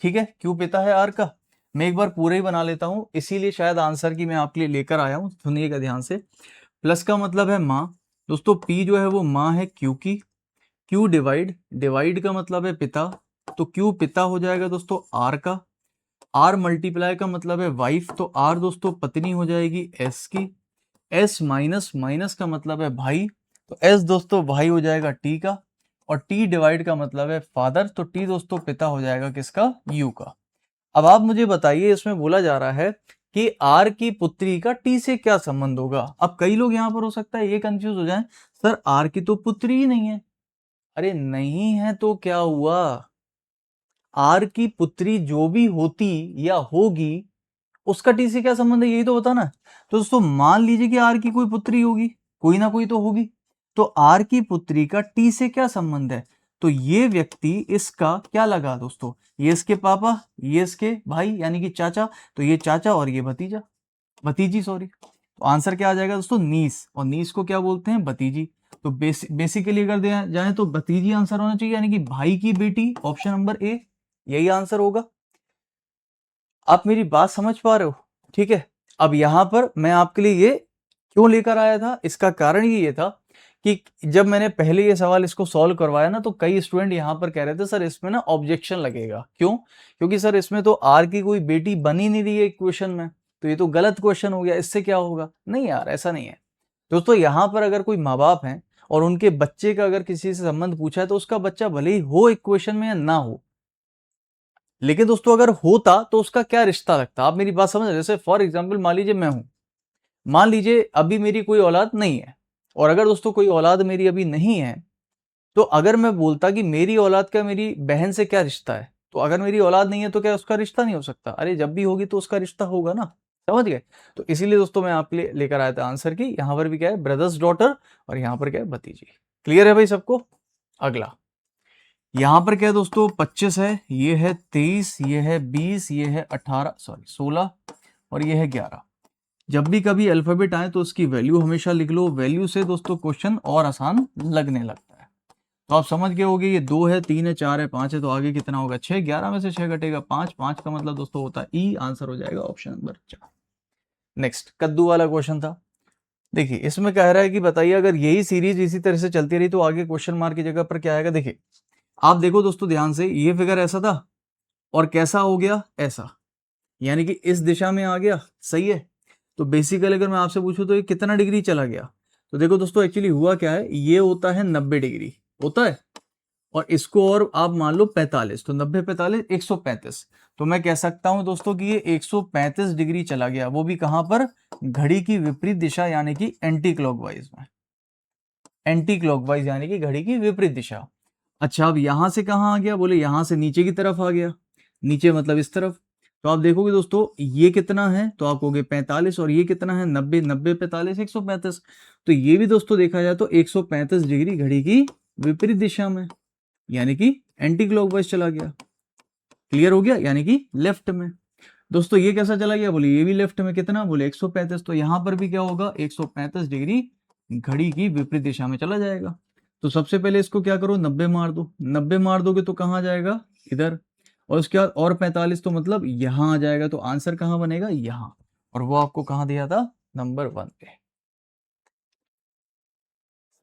ठीक है। क्यू पिता है आर का, मैं एक बार पूरे ही बना लेता हूं, इसीलिए शायद आंसर की मैं आपके लिए लेकर आया हूं, सुनिएगा ध्यान से। प्लस का मतलब है माँ, दोस्तों पी जो है वो माँ है क्यू की। क्यू डिवाइड, डिवाइड का मतलब है पिता, तो क्यू पिता हो जाएगा दोस्तों आर का। आर मल्टीप्लाई का मतलब है वाइफ, तो आर दोस्तों पत्नी हो जाएगी एस की। एस माइनस, माइनस का मतलब है भाई, तो एस दोस्तों भाई हो जाएगा टी का। और टी डिवाइड का मतलब है फादर, तो टी दोस्तों पिता हो जाएगा किसका, यू का। अब आप मुझे बताइए, इसमें बोला जा रहा है कि आर की पुत्री का टी से क्या संबंध होगा। अब कई लोग यहां पर हो सकता है ये कंफ्यूज हो जाएं, सर आर की तो पुत्री ही नहीं है। अरे नहीं है तो क्या हुआ, आर की पुत्री जो भी होती या होगी उसका टी से क्या संबंध है, यही तो बताना। तो दोस्तों मान लीजिए कि आर की कोई पुत्री होगी, कोई ना कोई तो होगी, तो आर की पुत्री का टी से क्या संबंध है, तो ये व्यक्ति इसका क्या लगा दोस्तों, ये इसके पापा, ये इसके भाई यानी कि चाचा, तो ये चाचा और ये भतीजा, भतीजी सॉरी। तो आंसर क्या आ जाएगा दोस्तों, नीस, और नीस को क्या बोलते हैं, भतीजी। तो बेसिकली अगर जाए तो भतीजी आंसर होना चाहिए, यानी कि भाई की बेटी, ऑप्शन नंबर ए, यही आंसर होगा। आप मेरी बात समझ पा रहे हो, ठीक है। अब यहां पर मैं आपके लिए ये क्यों लेकर आया था, इसका कारण ये था कि जब मैंने पहले ये सवाल इसको सॉल्व करवाया ना, तो कई स्टूडेंट यहां पर कह रहे थे सर इसमें ना ऑब्जेक्शन लगेगा, क्यों, क्योंकि सर इसमें तो आर की कोई बेटी बनी नहीं रही है इक्वेशन में, तो ये तो गलत क्वेश्चन हो गया, इससे क्या होगा। नहीं यार ऐसा नहीं है दोस्तों, यहां पर अगर कोई माँ बाप हैं और उनके बच्चे का अगर किसी से संबंध पूछा है, तो उसका बच्चा भले ही हो इक्वेशन में या ना हो, लेकिन दोस्तों अगर होता तो उसका क्या रिश्ता लगता, आप मेरी बात समझ रहे। जैसे फॉर एग्जांपल मान लीजिए मैं हूं, मान लीजिए अभी मेरी कोई औलाद नहीं है, और अगर दोस्तों कोई औलाद मेरी अभी नहीं है, तो अगर मैं बोलता कि मेरी औलाद का मेरी बहन से क्या रिश्ता है, तो अगर मेरी औलाद नहीं है तो क्या उसका रिश्ता नहीं हो सकता, अरे जब भी होगी तो उसका रिश्ता होगा ना। समझ गए। तो इसीलिए दोस्तों मैं आपके लिए लेकर आया था आंसर की, यहां पर भी क्या है ब्रदर्स डॉटर और यहां पर क्या है भतीजी। क्लियर है भाई सबको। अगला यहां पर क्या है दोस्तों 25 है, ये है 23, ये है 20, ये है 18 सॉरी 16 और ये है 11। जब भी कभी अल्फाबेट आए तो उसकी वैल्यू हमेशा लिख लो, वैल्यू से दोस्तों क्वेश्चन और आसान लगने लगता है। तो आप समझ गए होगे ये 2 है, 3 है, 4 है, 5 है, तो आगे कितना होगा 6, 11 में से 6 घटेगा 5, 5 का मतलब दोस्तों होता है ई, आंसर हो जाएगा ऑप्शन नंबर 4। नेक्स्ट कद्दू वाला क्वेश्चन था। देखिए इसमें कह रहा है कि बताइए अगर यही सीरीज इसी तरह से चलती रही तो आगे क्वेश्चन मार्क की जगह पर क्या आएगा। देखिए आप देखो दोस्तों ध्यान से, ये फिगर ऐसा था और कैसा हो गया ऐसा, यानी कि इस दिशा में आ गया, सही है। तो बेसिकली अगर मैं आपसे पूछूं तो ये कितना डिग्री चला गया, तो देखो दोस्तों एक्चुअली हुआ क्या है, ये होता है 90 डिग्री होता है, और इसको और आप मान लो 45, तो 90 45 135। तो मैं कह सकता हूं दोस्तों कि ये 135 डिग्री चला गया, वो भी कहां पर, घड़ी की विपरीत दिशा यानी कि एंटी क्लॉकवाइज में, एंटी क्लॉकवाइज यानी कि घड़ी की विपरीत दिशा। अच्छा अब यहां से कहां आ गया, बोले यहां से नीचे की तरफ आ गया, नीचे मतलब इस तरफ। तो आप देखोगे दोस्तों ये कितना है, तो आप कहोगे 45, और ये कितना है 90, 90 45 135। तो ये भी दोस्तों देखा जाए तो 135 डिग्री घड़ी की विपरीत दिशा में, यानी कि एंटी क्लॉकवाइज चला गया। क्लियर हो गया, यानी कि लेफ्ट में। दोस्तों ये कैसा चला गया, बोले ये भी लेफ्ट में, कितना बोले 135। तो यहां पर भी क्या होगा 135 डिग्री घड़ी की विपरीत दिशा में चला जाएगा। तो सबसे पहले इसको क्या करो 90 मार दो, 90 मार दोगे तो कहां जाएगा इधर, और उसके बाद और 45 तो मतलब यहां आ जाएगा। तो आंसर कहां बनेगा यहां, और वो आपको कहां दिया था नंबर 1 पे।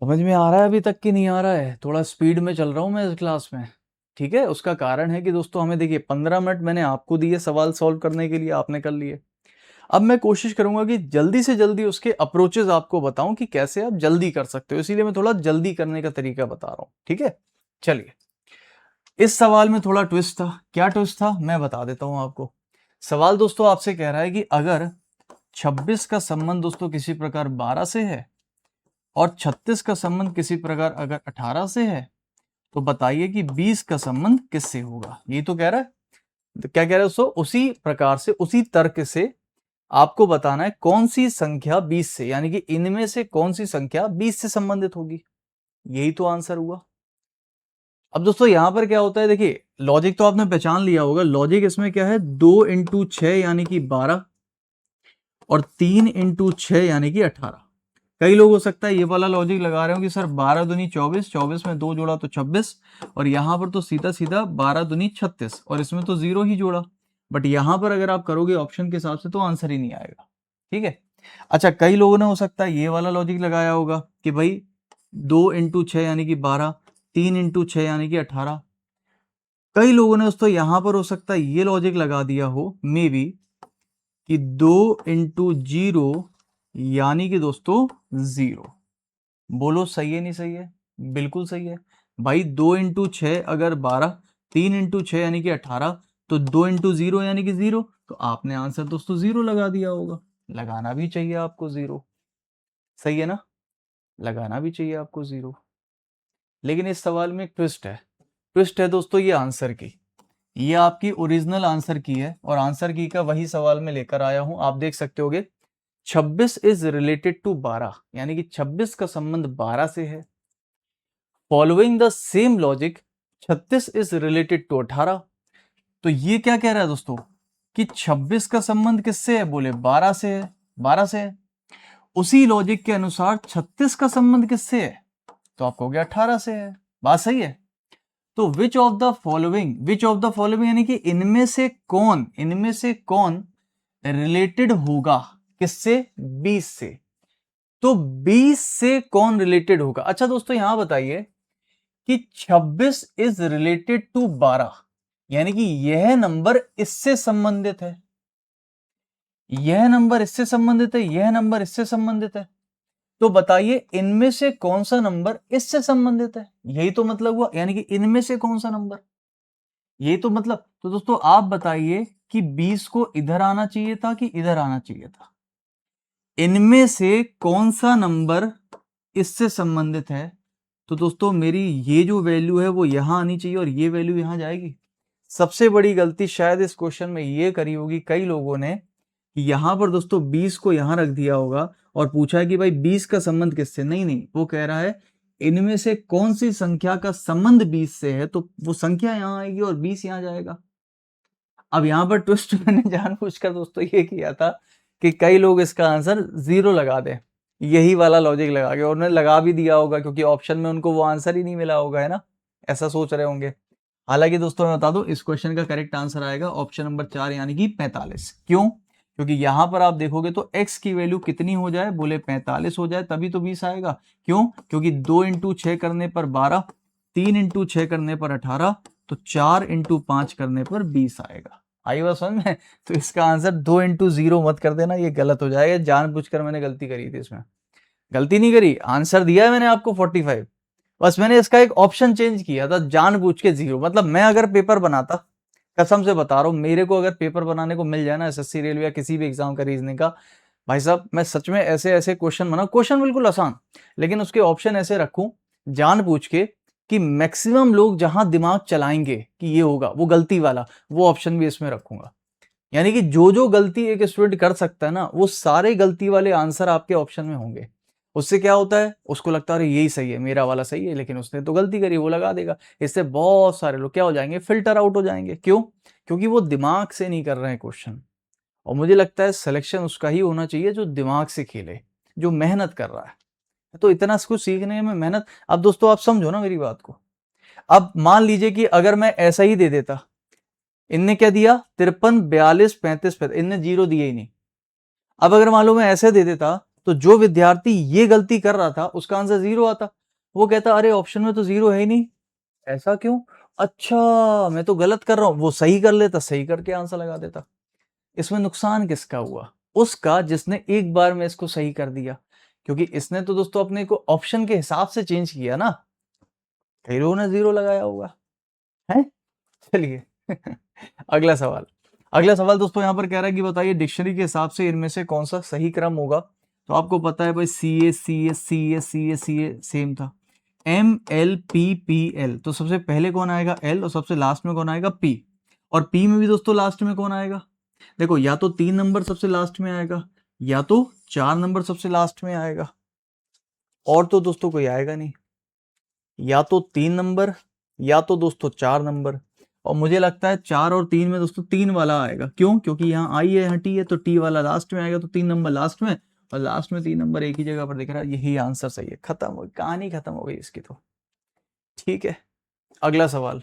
समझ में आ रहा है अभी तक कि नहीं आ रहा है, थोड़ा स्पीड में चल रहा हूं मैं इस क्लास में। ठीक है, उसका कारण है कि दोस्तों हमें देखिए 15 मिनट मैंने आपको दिए सवाल सॉल्व करने के लिए, आपने कर लिए। अब मैं कोशिश करूंगा कि जल्दी से जल्दी उसके अप्रोचेस आपको बताऊं कि कैसे आप जल्दी कर सकते हो, इसीलिए मैं थोड़ा जल्दी करने का तरीका बता रहा हूं। ठीक है, चलिए इस सवाल में थोड़ा ट्विस्ट था। क्या ट्विस्ट था मैं बता देता हूं आपको। सवाल दोस्तों आपसे कह रहा है कि अगर 26 का संबंध दोस्तों किसी प्रकार 12 से है और 36 का संबंध किसी प्रकार अगर 18 से है, तो बताइए कि 20 का संबंध किससे होगा। ये तो कह रहा है, तो क्या कह रहा है दोस्तों, उसी प्रकार से उसी तर्क से आपको बताना है कौन सी संख्या 20 से, यानी कि इनमें से कौन सी संख्या 20 से संबंधित होगी। यही तो आंसर हुआ। अब दोस्तों यहां पर क्या होता है, देखिए लॉजिक तो आपने पहचान लिया होगा। लॉजिक इसमें क्या है, 2 इंटू 6 यानी कि 12 और 3 इंटू 6 यानी कि 18। कई लोग हो सकता है ये वाला लॉजिक लगा रहे हो कि सर 12 दूनी 24, 24 में 2 जोड़ा तो 26, और यहां पर तो सीधा सीधा 12 दूनी 36 और इसमें तो 0 ही जोड़ा। बट यहां पर अगर आप करोगे ऑप्शन के हिसाब से तो आंसर ही नहीं आएगा। ठीक है, अच्छा कई लोगों ने हो सकता है ये वाला लॉजिक लगाया होगा कि भाई 2 इंटू 6 यानी कि 12, 3 इंटू 6 यानी कि 18। कई लोगों ने दोस्तों यहां पर हो सकता है ये लॉजिक लगा दिया हो मे बी कि 2 इंटू 0 यानी कि दोस्तों 0। बोलो सही है नहीं सही है, बिल्कुल सही है भाई। 2 इंटू 6 अगर 12, 3 इंटू 6 यानी कि 18, तो 2 इंटू 0 यानी कि 0। तो आपने आंसर दोस्तों 0 लगा दिया होगा। लगाना भी चाहिए आपको 0, सही है ना, लगाना भी चाहिए आपको 0। लेकिन इस सवाल में एक ट्विस्ट है, ट्विस्ट है दोस्तों ये आंसर की। ये आपकी ओरिजिनल आंसर की है, और आंसर की का वही सवाल में लेकर आया हूं। आप देख सकते होगे 26 इज रिलेटेड टू 12, यानी कि 26 का संबंध 12 से है। Following the same logic 36 is related to 18। तो ये क्या कह रहा है दोस्तों कि 26 का संबंध किससे है, बोले 12 से है, 12 से है। उसी लॉजिक के अनुसार 36 का संबंध किससे है, तो आप कहोगे 18 से है। बात सही है। तो which of the following, which of the following यानी कि इनमें से कौन, इनमें से कौन रिलेटेड होगा किससे, 20 से। तो 20 से कौन रिलेटेड होगा। अच्छा दोस्तों यहां बताइए कि 26 इज रिलेटेड टू 12, यानी कि यह नंबर इससे संबंधित है, यह नंबर इससे संबंधित है, यह नंबर इससे संबंधित है। तो बताइए इनमें से कौन सा नंबर इससे संबंधित है। यही तो मतलब हुआ, यानी कि इनमें से कौन सा नंबर, यही तो मतलब। तो दोस्तों आप बताइए कि 20 को इधर आना चाहिए था कि इधर आना चाहिए था। इनमें से कौन सा नंबर इससे संबंधित है। तो दोस्तों मेरी ये जो वैल्यू है वो यहां आनी चाहिए और ये वैल्यू यहां जाएगी। सबसे बड़ी गलती शायद इस क्वेश्चन में ये करी होगी कई लोगों ने कि यहाँ पर दोस्तों 20 को यहाँ रख दिया होगा और पूछा है कि भाई 20 का संबंध किससे, नहीं नहीं, वो कह रहा है इनमें से कौन सी संख्या का संबंध 20 से है, तो वो संख्या यहाँ आएगी और 20 यहाँ जाएगा। अब यहाँ पर ट्विस्ट मैंने जानबूझकर दोस्तों ये किया था कि कई लोग इसका आंसर 0 लगा दें, यही वाला लॉजिक लगा के, और उन्होंने लगा भी दिया होगा क्योंकि ऑप्शन में उनको वो आंसर ही नहीं मिला होगा, है ना, ऐसा सोच रहे होंगे। हालांकि दोस्तों मैं बता दूं, इस क्वेश्चन का करेक्ट आंसर आएगा ऑप्शन नंबर 4 यानी कि 45। क्यों? क्योंकि यहां पर आप देखोगे तो x की वैल्यू कितनी हो जाए, बोले 45 हो जाए तभी तो 20 आएगा। क्यों? क्योंकि 2 इंटू 6 करने पर 12, 3 इंटू 6 करने पर 18, तो 4 इंटू 5 करने पर 20 आएगा। आई बात समझ में? तो इसका आंसर 2 इंटू 0 मत कर देना, ये गलत हो जाएगा। जानबूझकर मैंने गलती करी थी, इसमें गलती नहीं करी, आंसर दिया है मैंने आपको 45, बस मैंने इसका एक ऑप्शन चेंज किया था जानबूझ के 0। मतलब मैं अगर पेपर बनाता, कसम से बता रहा हूं, मेरे को अगर पेपर बनाने को मिल जाए ना एसएससी रेलवे या किसी भी एग्जाम का रीजनिंग का, भाई साहब मैं सच में ऐसे ऐसे क्वेश्चन बनाऊं, क्वेश्चन बिल्कुल आसान, लेकिन उसके ऑप्शन ऐसे रखूं जानबूझ के कि मैक्सिमम लोग जहां दिमाग चलाएंगे कि ये होगा, वो गलती वाला, वो ऑप्शन भी इसमें रखूंगा। यानी कि जो जो गलती एक स्टूडेंट कर सकता है ना, वो सारे गलती वाले आंसर आपके ऑप्शन में होंगे। उससे क्या होता है, उसको लगता है अरे यही सही है, मेरा वाला सही है, लेकिन उसने तो गलती करी, वो लगा देगा। इससे बहुत सारे लोग क्या हो जाएंगे, फिल्टर आउट हो जाएंगे। क्यों? क्योंकि वो दिमाग से नहीं कर रहे हैं क्वेश्चन। और मुझे लगता है सिलेक्शन उसका ही होना चाहिए जो दिमाग से खेले, जो मेहनत कर रहा है। तो इतना कुछ सीखने में मेहनत, अब दोस्तों आप समझो ना मेरी बात को। अब मान लीजिए कि अगर मैं ऐसा ही दे देता, इनने क्या दिया 53, 42, 35, 35, इनने 0 दिए ही नहीं। अब अगर मान लो मैं ऐसे दे देता, तो जो विद्यार्थी ये गलती कर रहा था उसका आंसर 0 आता। वो कहता अरे ऑप्शन में तो 0 है ही नहीं, ऐसा क्यों, अच्छा मैं तो गलत कर रहा हूं, वो सही कर लेता, सही करके आंसर लगा देता। इसमें नुकसान किसका हुआ? उसका जिसने एक बार में इसको सही कर दिया, क्योंकि इसने तो दोस्तों अपने को ऑप्शन के हिसाब से चेंज किया ना। कई लोगों ने 0 लगाया होगा है। चलिए अगला सवाल। अगला सवाल दोस्तों यहां पर कह रहा है कि बताइए डिक्शनरी के हिसाब से इनमें से कौन सा सही क्रम होगा। तो आपको पता है भाई सी ए सेम था, MLPPL, तो सबसे पहले कौन आएगा L और सबसे लास्ट में कौन आएगा P। और P में भी दोस्तों लास्ट में कौन आएगा, देखो या तो 3 नंबर सबसे लास्ट में आएगा या तो 4 नंबर सबसे लास्ट में आएगा, और तो दोस्तों कोई आएगा नहीं, या तो 3 नंबर या तो दोस्तों 4 नंबर। और मुझे लगता है 4 और 3 में दोस्तों 3 वाला आएगा। क्यों? क्योंकि यहाँ आई है, यहाँ टी है, तो टी वाला लास्ट में आएगा, तो 3 नंबर लास्ट में, और लास्ट में 3 नंबर एक ही जगह पर दिख रहा है। यही आंसर सही है, खत्म हो कहानी, खत्म हो गई इसकी तो। ठीक है, अगला सवाल।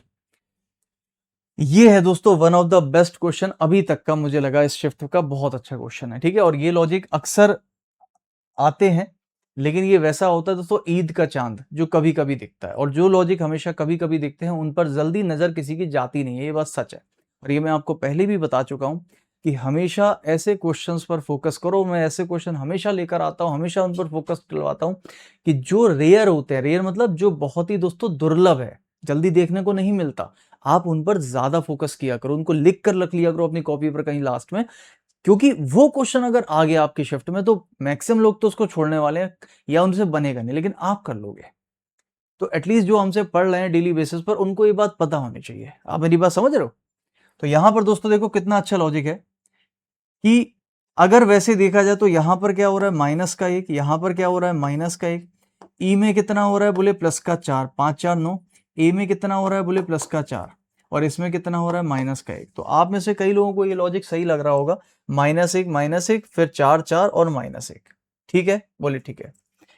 ये है दोस्तों one of the best question अभी तक का, मुझे लगा इस शिफ्ट का बहुत अच्छा क्वेश्चन है। ठीक है, और ये लॉजिक अक्सर आते हैं, लेकिन ये वैसा होता है दोस्तों ईद का चांद जो कभी कभी दिखता है, और जो लॉजिक हमेशा कभी कभी दिखते हैं उन पर जल्दी नजर किसी की जाती नहीं है, ये बात सच है। और ये मैं आपको पहले भी बता चुका हूं कि हमेशा ऐसे क्वेश्चंस पर फोकस करो। मैं ऐसे क्वेश्चन हमेशा लेकर आता हूं, हमेशा उन पर फोकस करवाता हूं कि जो रेयर होते हैं, रेयर मतलब जो बहुत ही दोस्तों दुर्लभ है, जल्दी देखने को नहीं मिलता, आप उन पर ज्यादा फोकस किया करो, उनको लिख कर रख लिया करो अपनी कॉपी पर कहीं लास्ट में। क्योंकि वो क्वेश्चन अगर आ गया आपकी शिफ्ट में, तो मैक्सिमम लोग तो उसको छोड़ने वाले हैं या उनसे बनेगा नहीं, लेकिन आप कर लोगे। तो एटलीस्ट जो हमसे पढ़ रहे हैं डेली बेसिस पर, उनको ये बात पता होनी चाहिए। आप मेरी बात समझ रहे हो? तो यहां पर दोस्तों देखो कितना अच्छा लॉजिक है कि अगर वैसे देखा जाए तो यहां पर क्या हो रहा है, माइनस का 1, यहां पर क्या हो रहा है, माइनस का 1। ई में कितना हो रहा है, बोले प्लस का 4, 5 4 9। ए में कितना हो रहा है, बोले प्लस का 4, और इसमें कितना हो रहा है, माइनस का 1। तो आप में से कई लोगों को ये लॉजिक सही लग रहा होगा, माइनस एक फिर 4 4 और -1। ठीक है, बोले ठीक है,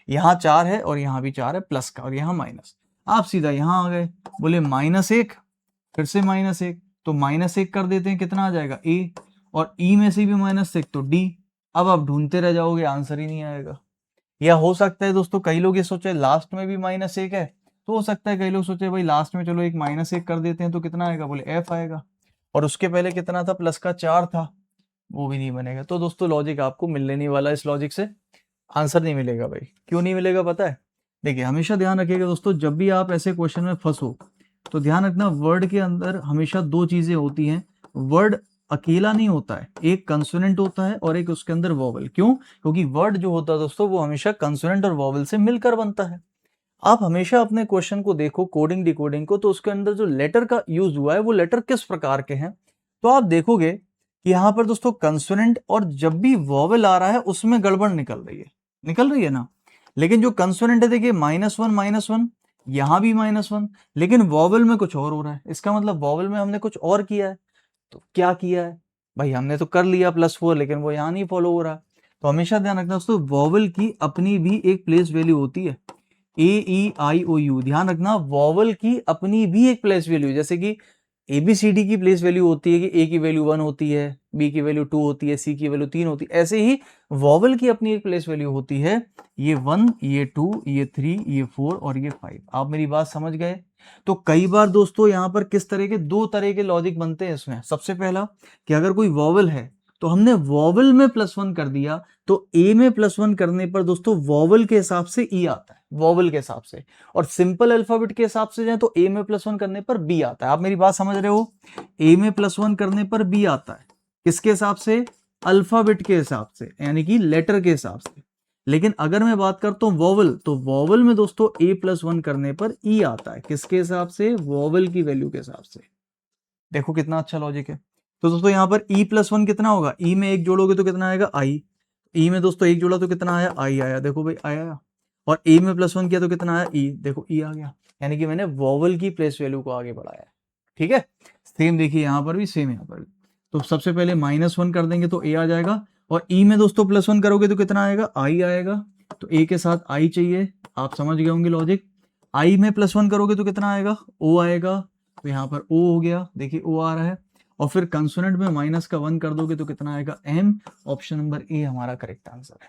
यहाँ 4 है और यहाँ भी 4 है प्लस का, और यहाँ माइनस। आप सीधा यहाँ आ गए, बोले -1 फिर से -1, तो -1 कर देते हैं, कितना आ जाएगा ए, और ई में से भी -1 तो डी। अब आप ढूंढते रह जाओगे, आंसर ही नहीं आएगा। या हो सकता है दोस्तों कई लोग ये सोचे लास्ट में भी -1 है, तो हो सकता है कई लोग सोचे भाई लास्ट में चलो एक -1 कर देते हैं, तो कितना आएगा, बोले एफ आएगा। और उसके पहले कितना था, प्लस का 4 था, वो भी नहीं बनेगा। तो दोस्तों लॉजिक आपको मिलने नहीं वाला, इस लॉजिक से आंसर नहीं मिलेगा भाई। क्यों नहीं मिलेगा पता है? देखिए हमेशा ध्यान रखिएगा दोस्तों, जब भी आप ऐसे क्वेश्चन में फंसो तो ध्यान रखना, वर्ड के अंदर हमेशा दो चीजें होती हैं। वर्ड अकेला नहीं होता है, एक कंसोनेंट होता है और एक उसके अंदर वॉवल। क्यों? क्योंकि वर्ड जो होता है दोस्तों वो हमेशा कंसोनेंट और वॉवल से मिलकर बनता है। आप हमेशा अपने क्वेश्चन को देखो, कोडिंग डिकोडिंग को, तो उसके अंदर जो लेटर का यूज हुआ है वो लेटर किस प्रकार के हैं, तो आप देखोगे कि यहाँ पर दोस्तों कंसोनेंट और जब भी वॉवेल आ रहा है उसमें गड़बड़ निकल रही है ना। लेकिन जो कंसोनेंट है देखिए -1 यहाँ भी -1, लेकिन वॉवेल में कुछ और हो रहा है। इसका मतलब वॉवेल में हमने कुछ और किया है। तो क्या किया है भाई, हमने तो कर लिया +4, लेकिन वो यहाँ नहीं फॉलो हो रहा। तो हमेशा ध्यान रखना दोस्तों, वॉवेल की अपनी भी एक प्लेस वैल्यू होती है। AEIOU, ध्यान रखना, वॉवेल की अपनी भी एक प्लेस वैल्यू, जैसे कि ABCD की प्लेस वैल्यू होती है कि A की वैल्यू 1 होती है, B की वैल्यू 2 होती है, C की वैल्यू 3 होती है। ऐसे ही वॉवेल की अपनी एक प्लेस वैल्यू होती है, ये 1, ये 2, ये 3, ये 4 और ये 5। आप मेरी बात समझ गए। तो कई बार दोस्तों यहाँ पर किस तरह के, दो तरह के लॉजिक बनते हैं इसमें। सबसे पहला कि अगर कोई वॉवेल है तो हमने वॉवेल में +1 कर दिया, तो ए में +1 करने पर दोस्तों वॉवेल के हिसाब से ई आता है, वॉवेल के हिसाब से। और सिंपल अल्फाबेट के हिसाब से जाए तो ए में +1 करने पर बी आता है। आप मेरी बात समझ रहे हो, ए में +1 करने पर बी आता है। किसके हिसाब से? अल्फाबेट के हिसाब से, यानी कि लेटर के हिसाब से। लेकिन अगर मैं बात करता हूं वॉवेल, तो वॉवेल में दोस्तों A+1 करने पर ई आता है। किसके हिसाब से? वॉवेल की वैल्यू के हिसाब से। देखो कितना अच्छा लॉजिक है। तो दोस्तों यहाँ पर E+1 कितना होगा? ई में एक जोड़ोगे तो कितना आएगा? आई। ई में दोस्तों एक जोड़ा तो कितना आया? आई आया। देखो भाई आया। और ए में +1 किया तो कितना आया? ई। देखो ई आ गया। यानी कि मैंने वॉवेल की प्लेस वैल्यू को आगे बढ़ाया है। ठीक है, सेम देखिए यहाँ पर भी, सेम यहाँ पर भी। तो सबसे पहले -1 कर देंगे तो ए आ जाएगा। और ई में दोस्तों +1 करोगे तो कितना आएगा? आई आएगा। तो ए के साथ आई चाहिए। आप समझ गए होंगे लॉजिक। आई में +1 करोगे तो कितना आएगा? ओ आएगा। तो यहाँ पर ओ हो गया, देखिए ओ आ रहा है। और फिर कंसोनेंट में -1 कर दोगे तो कितना आएगा? एम। ऑप्शन नंबर ए हमारा करेक्ट आंसर है।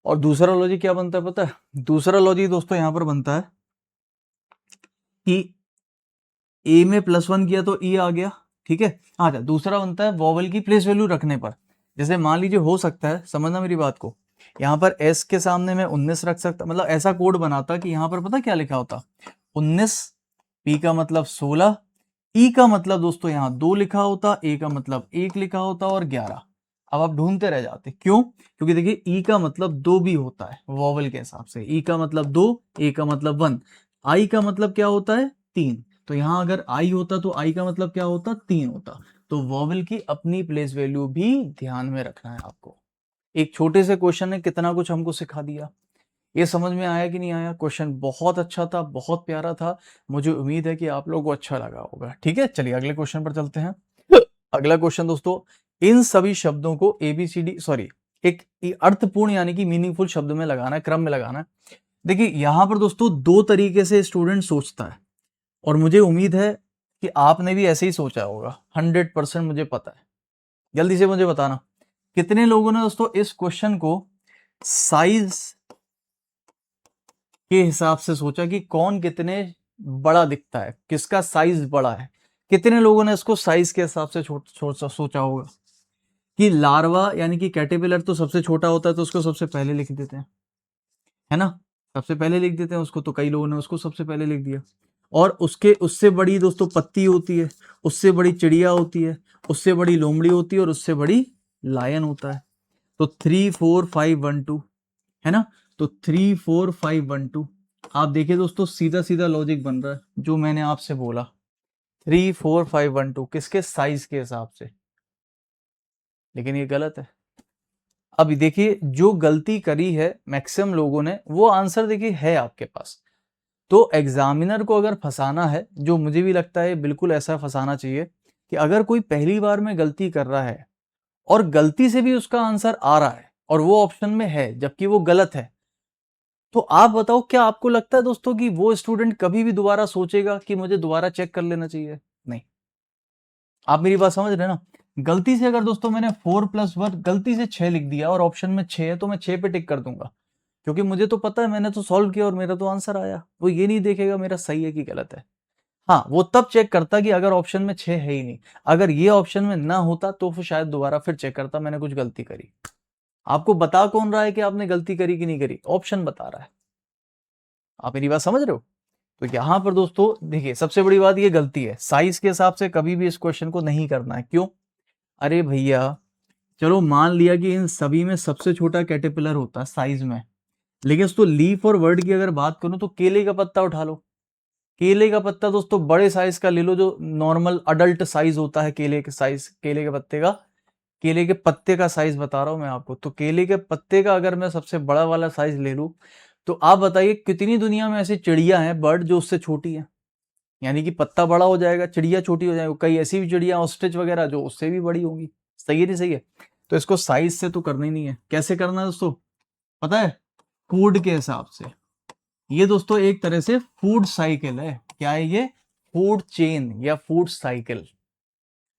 और दूसरा लॉजिक क्या बनता है पता है? दूसरा लॉजिक दोस्तों यहाँ पर बनता है कि ए में +1 किया तो ई आ गया। ठीक है, अच्छा दूसरा बनता है वॉवेल की प्लेस वैल्यू रखने पर। जैसे मान लीजिए, हो सकता है, समझना मेरी बात को, यहाँ पर एस के सामने मैं 19 रख सकता, मतलब ऐसा कोड बनाता कि यहाँ पर पता क्या लिखा होता? 19, पी का मतलब 16, ई का मतलब दोस्तों यहाँ 2 लिखा होता, ए का मतलब 1 लिखा होता और 11। अब आप ढूंढते रह जाते, क्यों? क्योंकि देखिए ई का मतलब 2 भी होता है वॉवेल के हिसाब से। ई का मतलब 2, ए का मतलब 1, आई का मतलब क्या होता है? 3। तो यहाँ अगर आई होता तो आई का मतलब क्या होता? 3 होता। तो वॉवेल की अपनी प्लेस वैल्यू भी ध्यान में रखना है आपको। एक छोटे से क्वेश्चन ने कितना कुछ हमको सिखा दिया। ये समझ में आया कि नहीं आया? क्वेश्चन बहुत अच्छा था, बहुत प्यारा था। मुझे उम्मीद है कि आप लोगों को अच्छा लगा होगा। ठीक है, चलिए अगले क्वेश्चन पर चलते हैं। अगला क्वेश्चन दोस्तों, इन सभी शब्दों को ABCD सॉरी एक अर्थपूर्ण यानी कि मीनिंगफुल शब्द में लगाना है, क्रम में लगाना है। देखिए यहां पर दोस्तों दो तरीके से स्टूडेंट सोचता है, और मुझे उम्मीद है कि आपने भी ऐसे ही सोचा होगा। 100% मुझे पता है। जल्दी से मुझे बताना, कितने लोगों ने दोस्तों इस क्वेश्चन को साइज के हिसाब से सोचा कि कौन कितने बड़ा दिखता है, किसका साइज बड़ा है। कितने लोगों ने इसको साइज के हिसाब से सोचा होगा कि लार्वा यानी कि कैटरपिलर तो सबसे छोटा होता है, तो उसको सबसे पहले लिख देते हैं, है ना? सबसे पहले लिख देते हैं उसको। तो कई लोगों ने उसको सबसे पहले लिख दिया। और उसके उससे बड़ी दोस्तों पत्ती होती है, उससे बड़ी चिड़िया होती है, उससे बड़ी लोमड़ी होती है, और उससे बड़ी लायन होता है। तो 3 4 5 1 2, है ना? तो 3 4 5 1 2। आप देखिए दोस्तों, सीधा सीधा लॉजिक बन रहा है जो मैंने आपसे बोला। 3 4 5 1 2 किसके? साइज के हिसाब से। लेकिन ये गलत है। अब देखिए, जो गलती करी है मैक्सिमम लोगों ने, वो आंसर देखिए है आपके पास। तो एग्जामिनर को अगर फंसाना है, जो मुझे भी लगता है बिल्कुल ऐसा फंसाना चाहिए, कि अगर कोई पहली बार में गलती कर रहा है और गलती से भी उसका आंसर आ रहा है और वो ऑप्शन में है जबकि वो गलत है, तो आप बताओ, क्या आपको लगता है दोस्तों कि वो स्टूडेंट कभी भी दोबारा सोचेगा कि मुझे दोबारा चेक कर लेना चाहिए? नहीं। आप मेरी बात समझ रहे हैं ना? गलती से अगर दोस्तों मैंने 4+1 गलती से 6 लिख दिया और ऑप्शन में 6 है, तो मैं 6 पे टिक कर दूंगा, क्योंकि मुझे तो पता है, मैंने तो सॉल्व किया और मेरा तो आंसर आया। वो ये नहीं देखेगा मेरा सही है कि गलत है। हाँ, वो तब चेक करता कि अगर ऑप्शन में 6 है ही नहीं। अगर ये ऑप्शन में ना होता तो फिर शायद दोबारा फिर चेक करता मैंने कुछ गलती करी। आपको बता कौन रहा है कि आपने गलती करी कि नहीं करी? ऑप्शन बता रहा है। आप मेरी बात समझ रहे हो? तो यहां पर दोस्तों देखिए, सबसे बड़ी बात ये गलती है, साइज के हिसाब से कभी भी इस क्वेश्चन को नहीं करना है। क्यों? अरे भैया, चलो मान लिया कि इन सभी में सबसे छोटा कैटरपिलर होता है साइज में, लेकिन तो लीफ और वर्ड की अगर बात करूं तो केले का पत्ता उठा लो, केले का पत्ता दोस्तों बड़े साइज का ले लो, जो नॉर्मल अडल्ट साइज होता है केले के साइज, केले के पत्ते का, केले के पत्ते का साइज बता रहा हूं मैं आपको। तो केले के पत्ते का अगर मैं सबसे बड़ा वाला साइज ले लूं, तो आप बताइए कितनी दुनिया में ऐसी चिड़िया हैं, बर्ड, जो उससे छोटी है। यानी कि पत्ता बड़ा हो जाएगा, चिड़िया छोटी हो जाएगी। कई ऐसी भी चिड़िया, ऑस्ट्रिच वगैरह, जो उससे भी बड़ी होंगी। सही है नहीं सही है? तो इसको साइज से तो करना ही नहीं है। कैसे करना है दोस्तों पता है? फूड के हिसाब से। ये दोस्तों एक तरह से फूड साइकिल है। क्या है ये? फूड चेन या फूड साइकिल।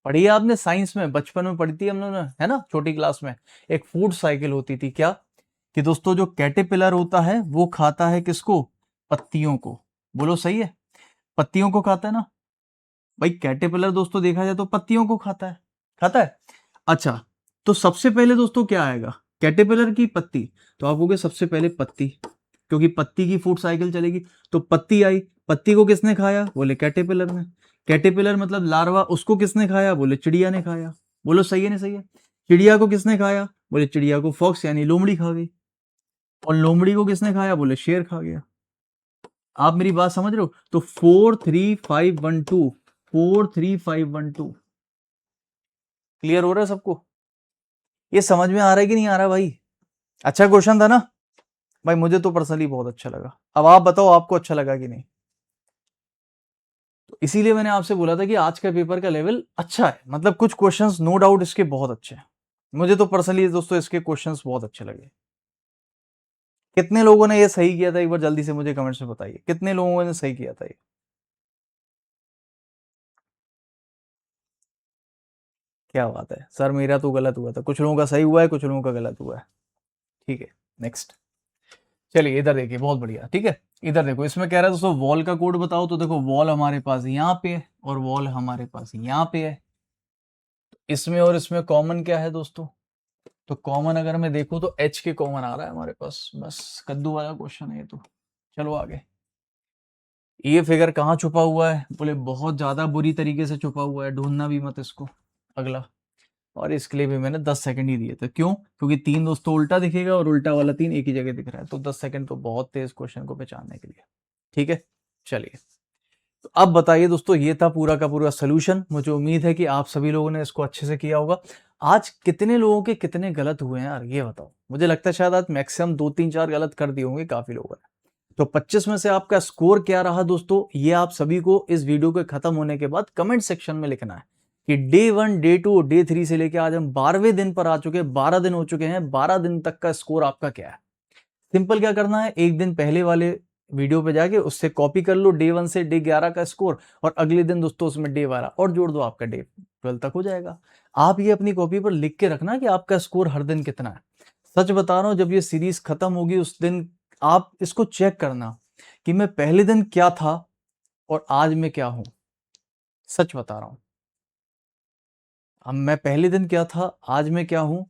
पढ़ी है आपने साइंस में, बचपन में पढ़ी थी हम लोगों ने, है ना, छोटी क्लास में। एक फूड साइकिल होती थी। क्या कि दोस्तों जो कैटरपिलर होता है वो खाता है किसको? पत्तियों को। बोलो सही है? पत्तियों को खाता है ना भाई। कैटरपिलर दोस्तों देखा जाए तो पत्तियों को खाता है, खाता है। अच्छा, तो सबसे पहले दोस्तों क्या आएगा? कैटरपिलर की पत्ती। तो आप कहोगे सबसे पहले पत्ती, क्योंकि पत्ती की फूड साइकिल चलेगी। तो पत्ती आई, पत्ती को किसने खाया? बोले कैटरपिलर ने। कैटरपिलर मतलब लार्वा, उसको किसने खाया? बोले चिड़िया ने खाया। बोलो सही है नहीं सही है? चिड़िया को किसने खाया? बोले चिड़िया को फॉक्स यानी लोमड़ी खा गई। और लोमड़ी को किसने खाया? बोले शेर खा गया। आप मेरी बात समझ रहे हो? तो 4 3 5 1 2, 4 3 5 1 2 क्लियर हो रहा है सबको? ये समझ में आ रहा है कि नहीं आ रहा भाई? अच्छा क्वेश्चन था ना भाई, मुझे तो पर्सनली बहुत अच्छा लगा। अब आप बताओ आपको अच्छा लगा कि नहीं? तो इसीलिए मैंने आपसे बोला था कि आज का पेपर का लेवल अच्छा है। मतलब कुछ क्वेश्चंस नो डाउट इसके बहुत अच्छे हैं। मुझे तो पर्सनली दोस्तों इसके क्वेश्चंस बहुत अच्छे लगे। कितने लोगों ने ये सही किया था? एक बार जल्दी से मुझे कमेंट्स में बताइए, कितने लोगों ने सही किया था ये? क्या बात है सर, मेरा तो गलत हुआ था। कुछ लोगों का सही हुआ है, कुछ लोगों का गलत हुआ है। ठीक है, नेक्स्ट। चलिए इधर देखिए, बहुत बढ़िया। ठीक है, इधर देखो, इसमें कह रहा है दोस्तों वॉल का कोड बताओ। तो देखो वॉल हमारे पास यहाँ पे है और वॉल हमारे पास यहाँ पे है। इसमें और इसमें कॉमन क्या है दोस्तों? तो कॉमन अगर मैं देखूं तो एच के कॉमन आ रहा है हमारे पास। बस कद्दू वाला क्वेश्चन है ये तो। चलो आगे। ये फिगर कहाँ छुपा हुआ है? बोले बहुत ज्यादा बुरी तरीके से छुपा हुआ है, ढूंढना भी मत इसको। अगला। और इसके लिए भी मैंने 10 सेकंड ही दिए थे। क्यों? क्योंकि 3 दोस्तों उल्टा दिखेगा और उल्टा वाला 3 एक ही जगह दिख रहा है। तो 10 सेकंड तो बहुत थे इस क्वेश्चन को पहचानने के लिए। ठीक है, चलिए। तो अब बताइए दोस्तों, ये था पूरा का पूरा सोल्यूशन। मुझे उम्मीद है कि आप सभी लोगों ने इसको अच्छे से किया होगा। आज कितने लोगों के कितने गलत हुए हैं यार, ये बताओ। मुझे लगता है शायद आज मैक्सिमम 2 3 4 गलत कर दिए होंगे काफी लोगों ने। तो 25 में से आपका स्कोर क्या रहा दोस्तों, ये आप सभी को इस वीडियो के खत्म होने के बाद कमेंट सेक्शन में लिखना है कि डे 1 डे 2 डे 3 से लेकर आज हम 12वें दिन पर आ चुके हैं। 12 दिन हो चुके हैं, 12 दिन तक का स्कोर आपका क्या है। सिंपल क्या करना है, एक दिन पहले वाले वीडियो पे जाके उससे कॉपी कर लो डे 1 से डे 11 का स्कोर, और अगले दिन दोस्तों उसमें डे 12 और जोड़ दो, आपका डे 12 तक हो जाएगा। आप ये अपनी कॉपी पर लिख के रखना कि आपका स्कोर हर दिन कितना है। सच बता रहा हूं, जब ये सीरीज खत्म होगी उस दिन आप इसको चेक करना कि मैं पहले दिन क्या था और आज मैं क्या हूं। सच बता रहा हूं, अब मैं पहले दिन क्या था, आज मैं क्या हूं।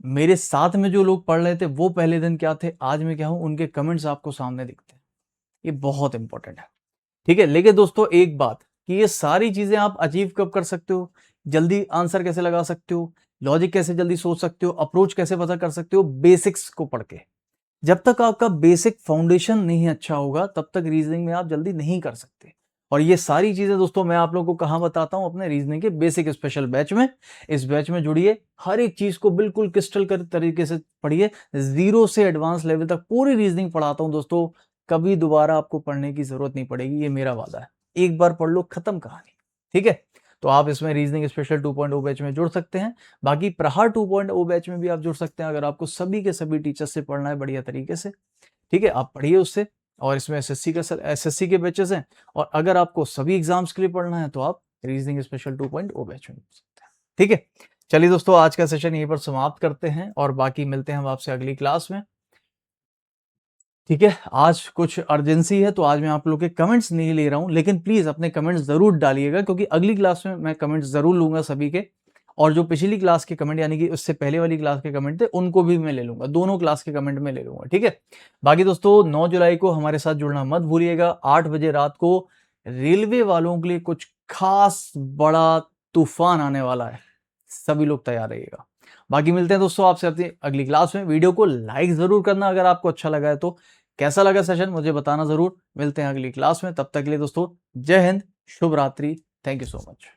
मेरे साथ में जो लोग पढ़ रहे थे वो पहले दिन क्या थे, आज मैं क्या हूं, उनके कमेंट्स आपको सामने दिखते हैं। ये बहुत इंपॉर्टेंट है। ठीक है, लेकिन दोस्तों एक बात कि ये सारी चीजें आप अचीव कब कर सकते हो, जल्दी आंसर कैसे लगा सकते हो, लॉजिक कैसे जल्दी सोच सकते हो, अप्रोच कैसे पता कर सकते हो, बेसिक्स को पढ़ के। जब तक आपका बेसिक फाउंडेशन नहीं अच्छा होगा तब तक रीजनिंग में आप जल्दी नहीं कर सकते। और ये सारी चीजें दोस्तों मैं आप लोगों को कहां बताता हूं, अपने रीजनिंग के बेसिक स्पेशल बैच में। इस बैच में जुड़िए, हर एक चीज को बिल्कुल क्रिस्टल कर तरीके से पढ़िए। जीरो से एडवांस लेवल तक पूरी रीजनिंग पढ़ाता हूं दोस्तों। कभी दोबारा आपको पढ़ने की जरूरत नहीं पड़ेगी, ये मेरा वादा है। एक बार पढ़ लो, खत्म कहानी। ठीक है, तो आप इसमें रीजनिंग स्पेशल 2.0 बैच में जुड़ सकते हैं। बाकी प्रहार 2.0 बैच में भी आप जुड़ सकते हैं, अगर आपको सभी के सभी टीचर से पढ़ना है बढ़िया तरीके से। ठीक है, आप पढ़िए उससे। और इसमें एसएससी के बैचेस हैं। और अगर आपको सभी एग्जाम्स के लिए पढ़ना है तो आप रीजनिंग स्पेशल 2.0 बैच में जुड़ सकते हैं। ठीक है, चलिए दोस्तों, आज का सेशन यहीं पर समाप्त करते हैं और बाकी मिलते हैं हम आपसे अगली क्लास में। ठीक है, आज कुछ अर्जेंसी है तो आज मैं आप लोग के कमेंट्स नहीं ले रहा हूं, लेकिन प्लीज अपने कमेंट्स जरूर डालिएगा, क्योंकि अगली क्लास में मैं कमेंट्स जरूर लूंगा सभी के। और जो पिछली क्लास के कमेंट यानी कि उससे पहले वाली क्लास के कमेंट थे उनको भी मैं ले लूंगा, दोनों क्लास के कमेंट में ले लूंगा। ठीक है, बाकी दोस्तों 9 जुलाई को हमारे साथ जुड़ना मत भूलिएगा। 8 बजे रात को रेलवे वालों के लिए कुछ खास बड़ा तूफान आने वाला है, सभी लोग तैयार रहिएगा। बाकी मिलते हैं दोस्तों आपसे अपनी अगली क्लास में। वीडियो को लाइक जरूर करना अगर आपको अच्छा लगा है तो, कैसा लगा सेशन मुझे बताना जरूर। मिलते हैं अगली क्लास में, तब तक के लिए दोस्तों जय हिंद, शुभ रात्रि, थैंक यू सो मच।